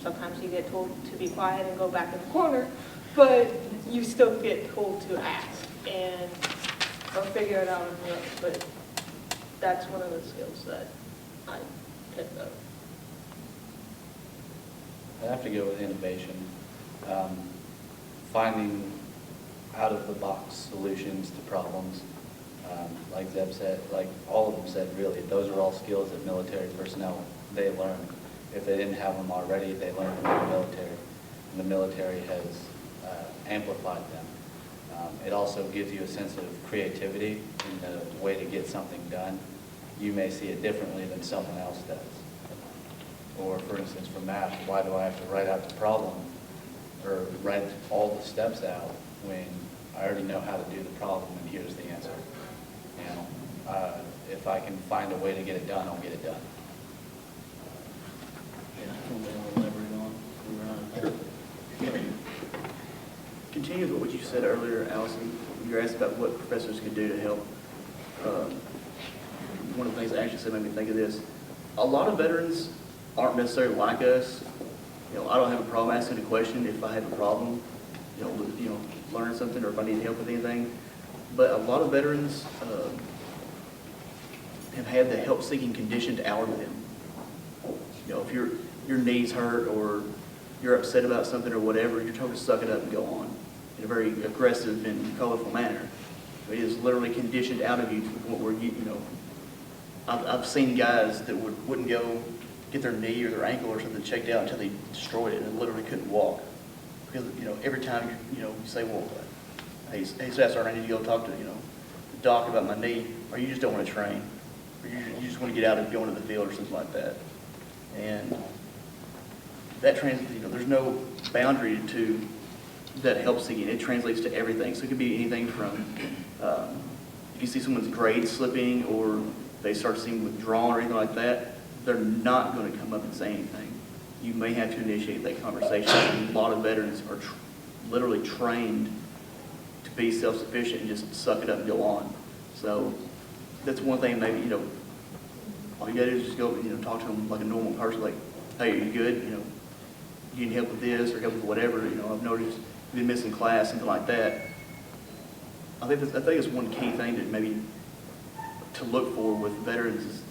Sometimes you get told to be quiet and go back in the corner, but you still get told to ask and or figure it out on your own. But that's one of the skills that I picked up.
I have to go with innovation. Finding out-of-the-box solutions to problems. Like Zeb said, like all of them said, really, those are all skills that military personnel, they learn. If they didn't have them already, they learned them in the military. And the military has amplified them. It also gives you a sense of creativity in the way to get something done. You may see it differently than someone else does. Or, for instance, for math, why do I have to write out the problem or write all the steps out when I already know how to do the problem and here's the answer? You know, if I can find a way to get it done, I'll get it done.
Continue with what you said earlier, Allison. You were asked about what professors could do to help. One of the things that Ashley said made me think of this. A lot of veterans aren't necessarily like us. You know, I don't have a problem asking a question if I have a problem, learning something or if I need help with anything. But a lot of veterans have had the help-seeking conditioned out of them. You know, if your knees hurt or you're upset about something or whatever, you're told to suck it up and go on in a very aggressive and colorful manner. It is literally conditioned out of you to the point where I've seen guys that wouldn't go get their knee or their ankle or something checked out until they destroyed it and literally couldn't walk. Because, every time, you say, well, hey, Staff Sergeant, I need to go talk to, doc about my knee, or you just don't want to train, or you just want to get out and go into the field or something like that. And that there's no boundary to that help singing. It translates to everything. So it could be anything from if you see someone's grade slipping or they start seeming withdrawn or anything like that, they're not going to come up and say anything. You may have to initiate that conversation. A lot of veterans are literally trained to be self-sufficient and just suck it up and go on. So that's one thing maybe, all you gotta do is just go, talk to them like a normal person, like, hey, are you good? You need help with this or help with whatever, I've noticed you've been missing class, something like that. I think it's one key thing that maybe to look for with veterans is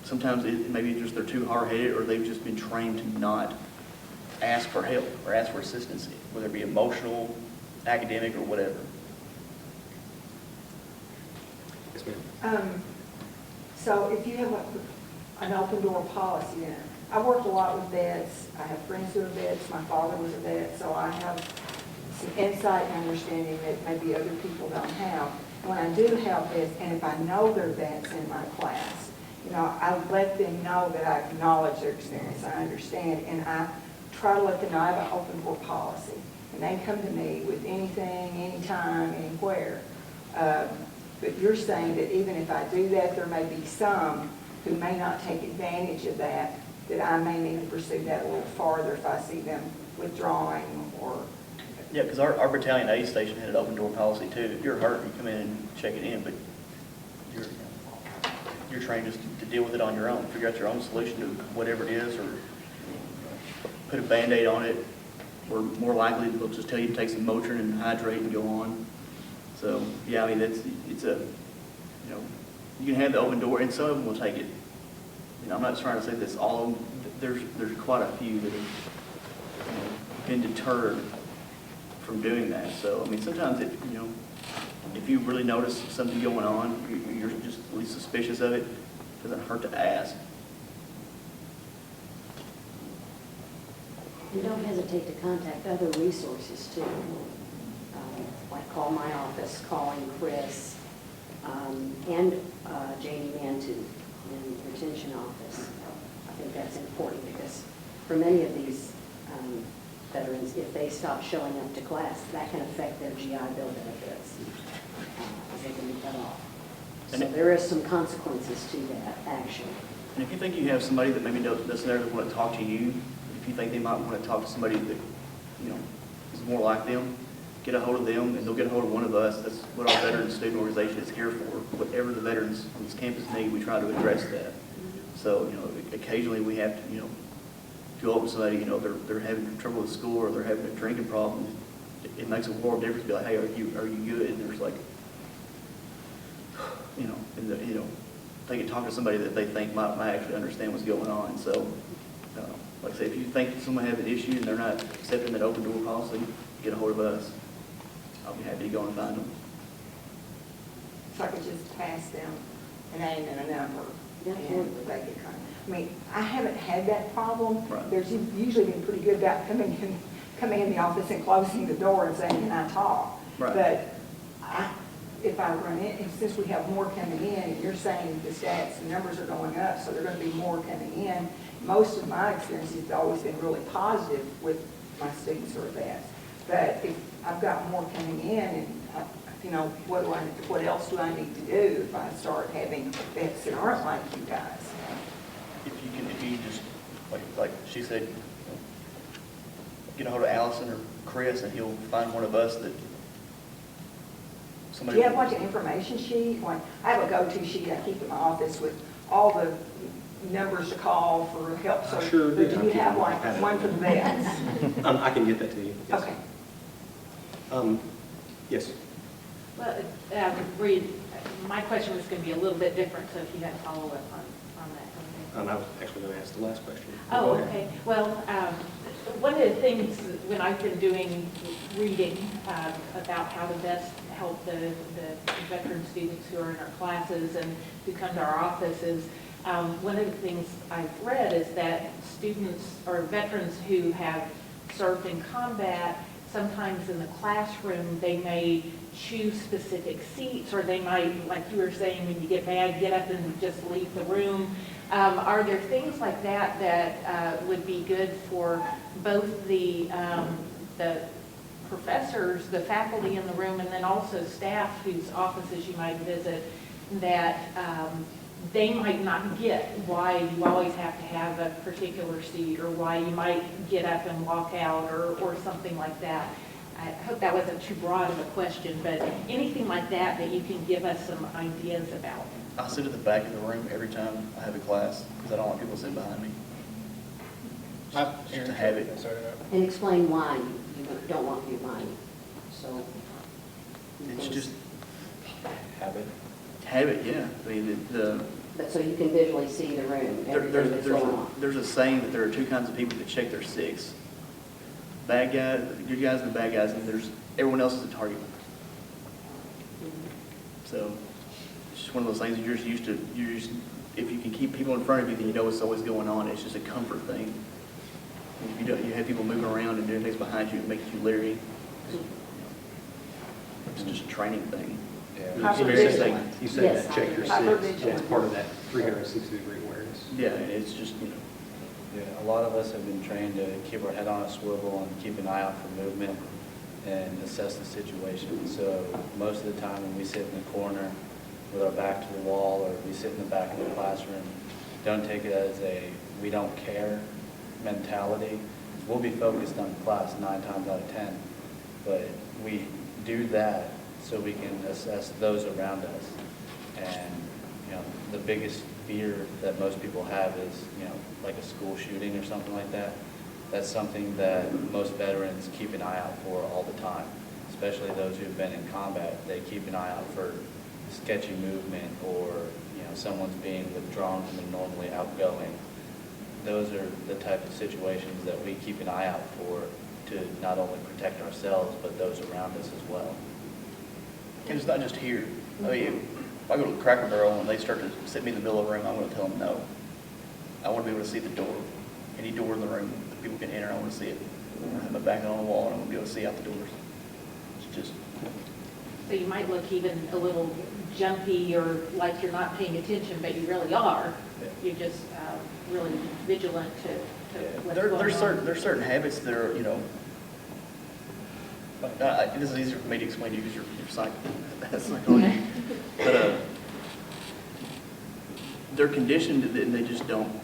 sometimes maybe just they're too hard-headed or they've just been trained to not ask for help or ask for assistance, whether it be emotional, academic, or whatever.
Yes, ma'am.
So if you have an open door policy, then I work a lot with vets. I have friends who are vets. My father was a vet, so I have some insight and understanding that maybe other people don't have. When I do have vets, and if I know they're vets in my class, I let them know that I acknowledge their experience, I understand, and I try to let them know I have an open door policy. And they come to me with anything, anytime, anywhere. But you're saying that even if I do that, there may be some who may not take advantage of that I may need to pursue that a little farther if I see them withdrawing or...
Yeah, because our battalion aid station had an open door policy too. If you're hurt, you come in and check it in, but you're trained just to deal with it on your own, figure out your own solution to whatever it is, or put a Band-Aid on it, or more likely they'll just tell you to take some Motrin and hydrate and go on. So yeah, I mean it's a you can have the open door, and some of them will take it. I'm not trying to say this all of them. There's quite a few that have been deterred from doing that. So I mean sometimes if you really notice something going on, you're just at least suspicious of it, it doesn't hurt to ask.
And don't hesitate to contact other resources too. Like call my office, calling Chris, and Janie Mantu in the retention office. I think that's important because for many of these veterans, if they stop showing up to class, that can affect their GI Bill benefits as they can be cut off. So there is some consequences to that action.
And if you think you have somebody that maybe doesn't necessarily want to talk to you, if you think they might want to talk to somebody that is more like them, get a hold of them, and they'll get a hold of one of us. That's what our veterans student organization is here for. Whatever the veterans on this campus need, we try to address that. So occasionally we have to go up with somebody, they're having trouble with school or they're having a drinking problem. It makes a world of difference to be like, hey, are you good? And there's like, they can talk to somebody that they think might actually understand what's going on. So, like I say, if you think someone has an issue and they're not accepting that open door policy, get a hold of us. I'll be happy to go and find them.
So I could just pass them a name and a number.
Yeah.
And they could come. I mean, I haven't had that problem.
Right.
There's usually been pretty good about coming in the office and closing the door and saying, can I talk?
Right.
But if I run in, and since we have more coming in, and you're saying the stats and numbers are going up, so there are going to be more coming in, most of my experience has always been really positive with my students or vets. But if I've got more coming in, and what else do I need to do if I start having vets that aren't like you guys?
If you just, like she said, get a hold of Allison or Chris, and he'll find one of us that
Do
somebody.
you have like an information sheet? Like, I have a go-to sheet I keep in my office with all the numbers to call for help. So,
Sure do.
but do you have like one for the vets?
I can get that to you. Yes.
Okay.
Yes.
Well, Reed, my question was going to be a little bit different, so if you had a follow-up on that.
I was actually going to ask the last question.
Oh,
Go ahead.
okay. Well, one of the things when I've been doing reading about how to best help the veteran students who are in our classes and who come to our offices, one of the things I've read is that students or veterans who have served in combat sometimes in the classroom, they may choose specific seats, or they might, like you were saying, when you get mad, get up and just leave the room. Are there things like that that would be good for both the professors, the faculty in the room, and then also staff whose offices you might visit, that they might not get why you always have to have a particular seat, or why you might get up and walk out, or something like that? I hope that wasn't too broad of a question, but anything like that that you can give us some ideas about.
I sit at the back of the room every time I have a class because I don't want people sitting behind me. Just a habit.
And explain why you don't want people behind you. So.
It's just
Habit.
habit, yeah. I mean,
But so you can visually see the room, everything that's going on.
there's a saying that there are two kinds of people that check their six. Bad guys, good guys and the bad guys, and everyone else is a target. So it's just one of those things that you're just used to. If you can keep people in front of you, then you know what's always going on. It's just a comfort thing. If you have people moving around and doing things behind you, it makes you leery. It's just a training thing.
Yeah.
You said
Yes.
that, check your six, that's part of that 360-degree awareness.
Yeah, and it's just,
Yeah, a lot of us have been trained to keep our head on a swivel and keep an eye out for movement and assess the situation. So most of the time when we sit in the corner with our back to the wall, or we sit in the back of the classroom, don't take it as a we don't care mentality. We'll be focused on class 9 times out of 10, but we do that so we can assess those around us. And the biggest fear that most people have is like a school shooting or something like that. That's something that most veterans keep an eye out for all the time, especially those who've been in combat. They keep an eye out for sketchy movement, or someone's being withdrawn from the normally outgoing. Those are the type of situations that we keep an eye out for to not only protect ourselves but those around us as well.
and it's not just here. I mean, if I go to Cracker Barrel and they start to sit me in the middle of the room, I'm going to tell them no. I want to be able to see the door. Any door in the room that people can enter, I want to see it. I want to have my back on the wall, and I want to be able to see out the doors. It's just,
So you might look even a little jumpy, or like you're not paying attention, but you really are. You're just really vigilant to what's going on.
there's certain habits that are, this is easier for me to explain to you because you're psychology. But they're conditioned and they just don't.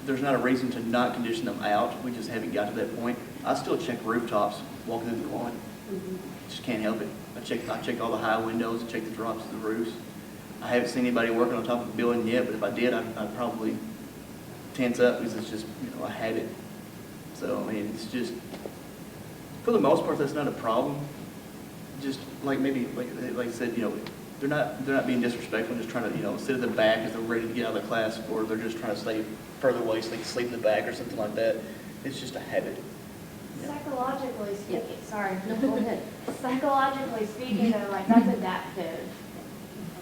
There's not a reason to not condition them out. We just haven't got to that point. I still check rooftops walking through the quad. Just can't help it. I check all the high windows, I check the drops of the roofs. I haven't seen anybody working on top of the building yet, but if I did, I'd probably tense up because it's just a habit. So I mean, it's just, for the most part, that's not a problem. Just like I said, they're not being disrespectful, just trying to sit at the back as they're ready to get out of the class, or they're just trying to stay further away so they can sleep in the back or something like that. It's just a habit.
Psychologically speaking, sorry.
No, go ahead.
Psychologically speaking, though, like, that's adaptive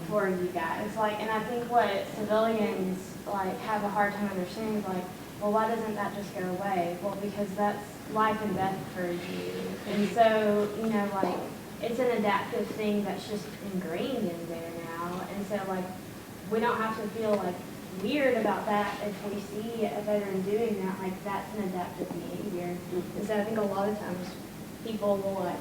for you guys. Like, and I think what civilians, like, have a hard time understanding is, like, well, why doesn't that just go away? Well, because that's life and death for you. And so, like, it's an adaptive thing that's just ingrained in there now. And so, like, we don't have to feel, like, weird about that if we see a veteran doing that. Like, that's an adaptive behavior. And so I think a lot of times people will, like,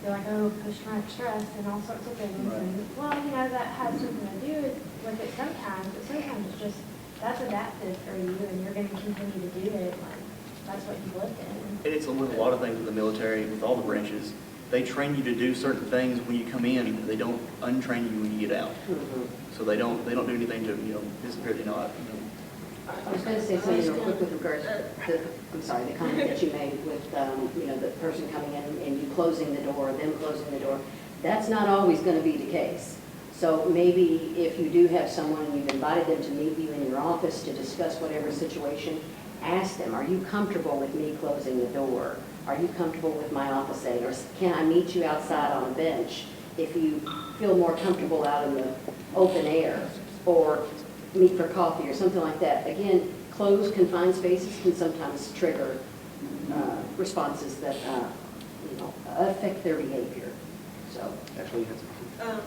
they're like, oh, post-traumatic stress and all sorts of things.
Right.
And, well, that has something to do with it sometimes, but sometimes it's just, that's adaptive for you, and you're going to continue to do it. Like, that's what you've lived in.
And it's with a lot of things in the military, with all the branches. They train you to do certain things when you come in. They don't untrain you when you get out. So they don't do anything to disappear.
I was going to say something real quick with regards to, the comment that you made with, the person coming in and you closing the door, them closing the door. That's not always going to be the case. So maybe if you do have someone and you've invited them to meet you in your office to discuss whatever situation, ask them, are you comfortable with me closing the door? Are you comfortable with my office aid? Or can I meet you outside on a bench if you feel more comfortable out in the open air? Or meet for coffee or something like that. Again, closed, confined spaces can sometimes trigger responses that affect their behavior. So,
Actually, you had some.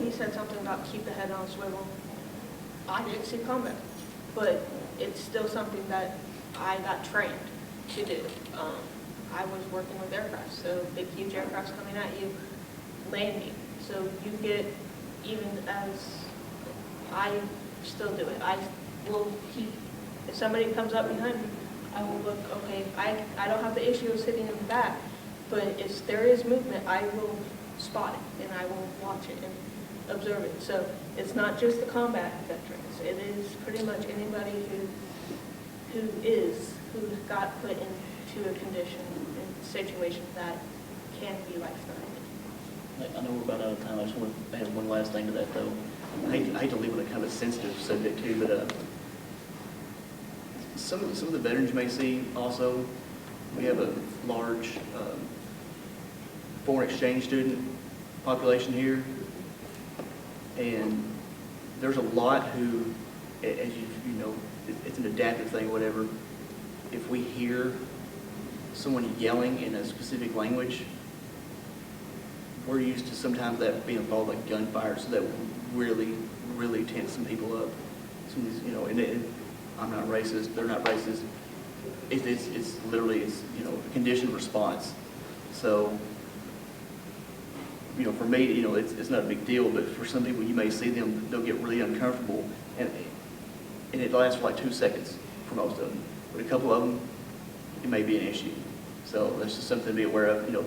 He said something about keep the head on a swivel. I didn't see combat, but it's still something that I got trained to do. I was working with aircraft, so big, huge aircrafts coming at you, landing. So you get, even as I still do it, I will keep, if somebody comes up behind me, I will look, okay, I don't have the issue of sitting in the back, but if there is movement, I will spot it and I will watch it and observe it. So it's not just the combat veterans, it is pretty much anybody who got put into a condition and situation that can be life-threatening.
I know we're about out of time. I just want to add one last thing to that, though. I hate to leave on a kind of sensitive subject, too, but some of the veterans you may see also, we have a large foreign exchange student population here, and there's a lot who, as you know, it's an adaptive thing, whatever. If we hear someone yelling in a specific language, we're used to sometimes that being involved like gunfire, so that really, really tense some people up. Some of these, you know, and I'm not racist, they're not racist. It's literally, you know, a conditioned response. So, you know, for me, you know, it's not a big deal, but for some people, you may see them, they'll get really uncomfortable, and it lasts for like 2 seconds for most of them. But a couple of them, it may be an issue. So that's just something to be aware of. You know,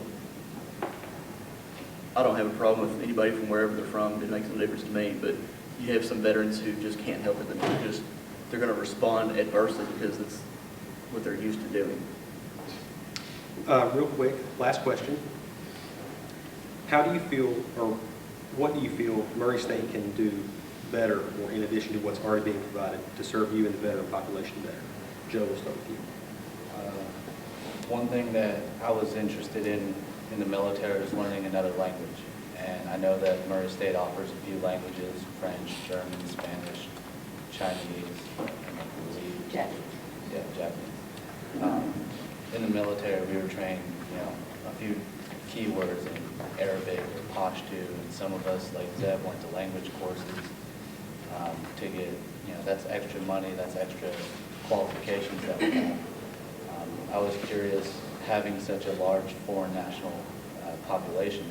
I don't have a problem with anybody from wherever they're from. It makes no difference to me. But you have some veterans who just can't help it. They're going to respond adversely because that's what they're used to doing.
Real quick, last question. How do you feel, or what do you feel Murray State can do better, or in addition to what's already being provided, to serve you and the veteran population better? Joe, we'll start with you.
One thing that I was interested in the military is learning another language. And I know that Murray State offers a few languages: French, German, Spanish, Chinese, and I believe
Japanese.
Yeah, Japanese. In the military, we were trained, you know, a few keywords in Arabic or Pashto, and some of us, like Zeb, went to language courses to get, you know, that's extra money, that's extra qualifications that we have. I was curious, having such a large foreign national population,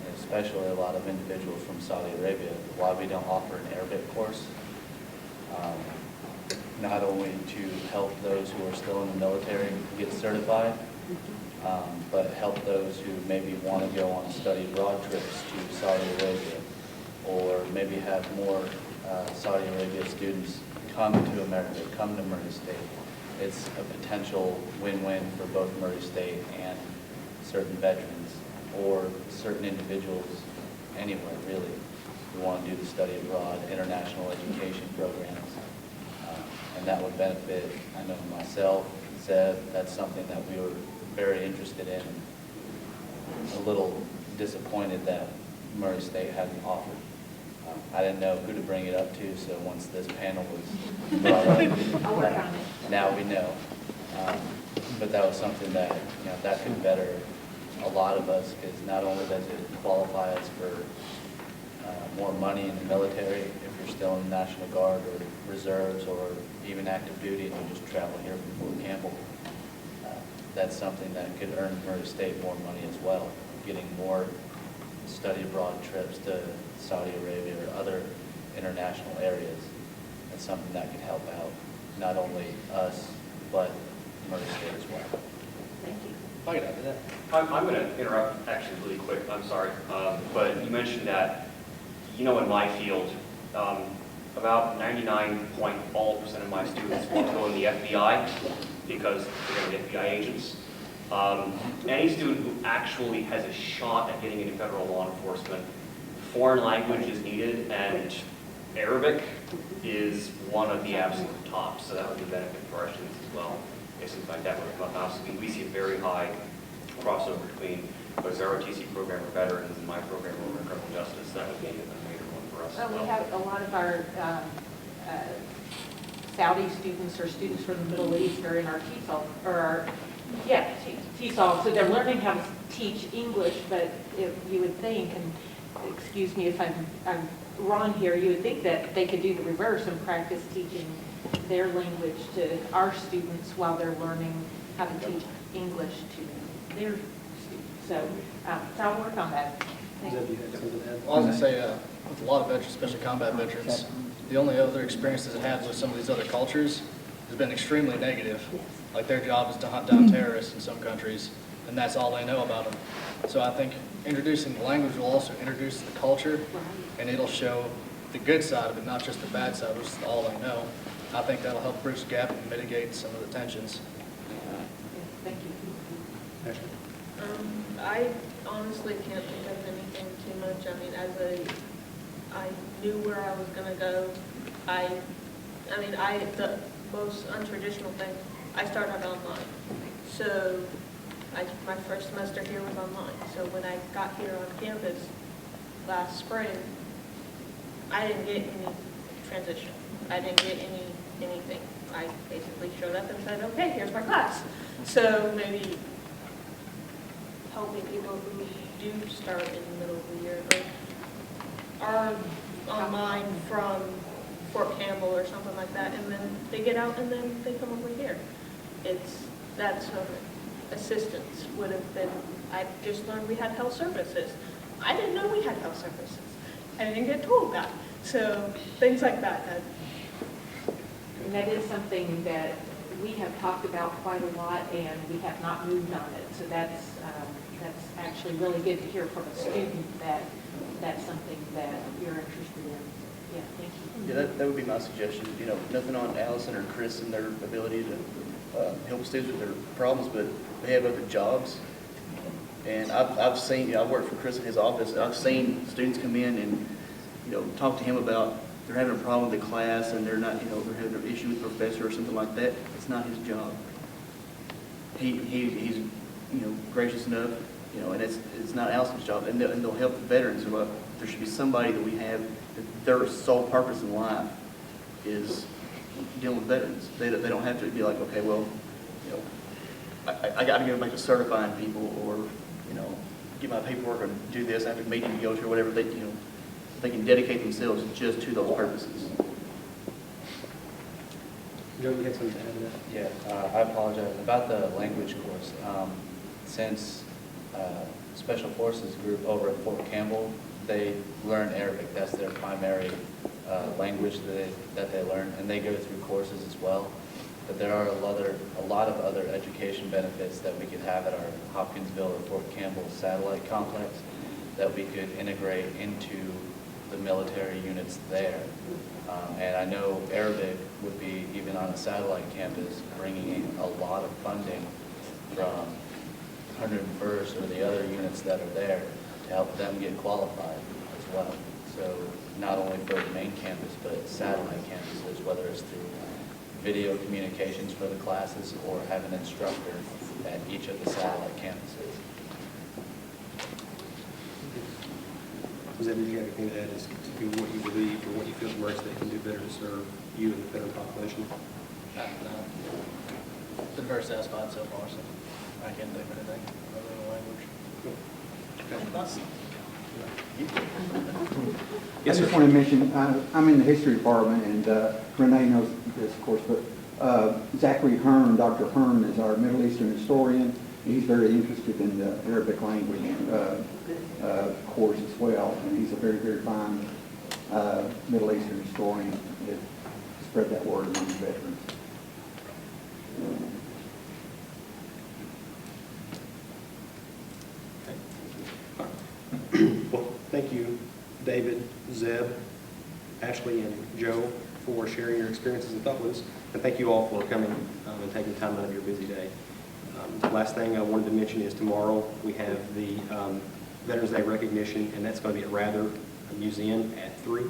and especially a lot of individuals from Saudi Arabia, why we don't offer an Arabic course. Not only to help those who are still in the military get certified, but help those who maybe want to go on study abroad trips to Saudi Arabia, or maybe have more Saudi Arabia students come to America, come to Murray State. It's a potential win-win for both Murray State and certain veterans, or certain individuals anywhere, really, who want to do the study abroad, international education programs. And that would benefit, I know, myself, Zeb. That's something that we were very interested in. A little disappointed that Murray State hadn't offered. I didn't know who to bring it up to, so once this panel was brought up,
I'll work on it.
now we know. But that was something that, you know, that could better a lot of us, because not only does it qualify us for more money in the military if you're still in the National Guard or reserves or even active duty and you just travel here from Fort Campbell. That's something that could earn Murray State more money as well, getting more study abroad trips to Saudi Arabia or other international areas. That's something that could help out not only us, but Murray State as well.
Thank you.
If I could add to that.
I'm going to interrupt actually really quick, I'm sorry. But you mentioned that, you know, in my field, about 99.all% of my students want to go in the FBI because they're going to be FBI agents. Any student who actually has a shot at getting into federal law enforcement, foreign language is needed, and Arabic is one of the absolute tops, so that would be a benefit for our students as well. If something like that would come up, obviously we see a very high crossover between whether our ROTC program or veterans and my program over in criminal justice. That would be a major one for us as
Well,
well.
we have a lot of our Saudi students or students from the Middle East are in our TESOL, or our, yeah, seesaw, so they're learning how to teach English, but if you would think, and excuse me if I'm wrong here, you would think that they could do the reverse and practice teaching their language to our students while they're learning how to teach English to their students. So I'll work on that. Thank
Zeb,
you.
you had something to add?
Well, I was gonna say, with a lot of veterans, especially combat veterans, the only other experiences it has with some of these other cultures has been extremely negative. Like their job is to hunt down terrorists in some countries, and that's all they know about them. So I think introducing the language will also introduce the culture, and it'll show the good side of it, not just the bad side, which is all they know. I think that'll help bridge the gap and mitigate some of the tensions.
Thank you.
Ashley?
I honestly can't think of anything too much. I mean, I knew where I was gonna go. The most untraditional thing, I started online. So my first semester here was online. So when I got here on campus last spring, I didn't get any transition. I didn't get anything. I basically showed up and said, okay, here's my class. So maybe helping people who do start in the middle of the year or are online from Fort Campbell or something like that, and then they get out and then they come over here. That's assistance would have been, I just learned we had health services. I didn't know we had health services. I didn't get told that. So things like that.
And that is something that we have talked about quite a lot, and we have not moved on it. So that's actually really good to hear from a student that that's something that you're interested in. Yeah, thank you.
Yeah, that would be my suggestion. You know, nothing on Allison or Chris and their ability to help students with their problems, but they have other jobs. And I've seen, I've worked for Chris in his office, and I've seen students come in and, talk to him about they're having a problem with the class and they're not, they're having an issue with the professor or something like that. It's not his job. He's, gracious enough, and it's not Allison's job. And they'll help the veterans. There should be somebody that we have that their sole purpose in life is dealing with veterans. They don't have to be like, okay, well, I got to go back to certifying people or, get my paperwork or do this. I have a meeting to go to or whatever. They can dedicate themselves just to those purposes.
Joe, you had something to add to that?
Yeah, I apologize. About the language course, since Special Forces group over at Fort Campbell, they learn Arabic. That's their primary language that they learn, and they go through courses as well. But there are a lot of other education benefits that we could have at our Hopkinsville or Fort Campbell satellite complex that we could integrate into the military units there. And I know Arabic would be, even on a satellite campus, bringing in a lot of funding from 101st or the other units that are there to help them get qualified as well. So not only for the main campus, but satellite campuses, whether it's through video communications for the classes or have an instructor at each of the satellite campuses.
Zeb, did you have anything to add as to what you believe or what you feel the Murray State can do better to serve you and the veteran population?
No. Been very satisfied so far, so I can't think of anything other than language.
Yes,
I
sir.
just want to mention, I'm in the history department, and Renee knows this, of course, but Zachary Hearn, Dr. Hearn, is our Middle Eastern historian. He's very interested in the Arabic language course as well, and he's a very, very fine Middle Eastern historian that spread that word among the veterans.
Well, thank you, David, Zeb, Ashley, and Joe for sharing your experiences and thought with us. And thank you all for coming and taking time out of your busy day. Last thing I wanted to mention is tomorrow we have the Veterans Day recognition, and that's going to be at Rather Museum at 3.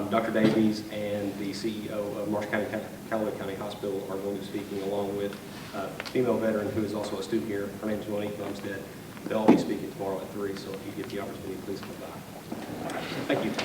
Dr. Davies and the CEO of Marshall County, Callaway County Hospital are going to be speaking, along with a female veteran who is also a student here. Her name is Monique Bumstead. They'll all be speaking tomorrow at 3, so if you get the opportunity, please come by. Thank you.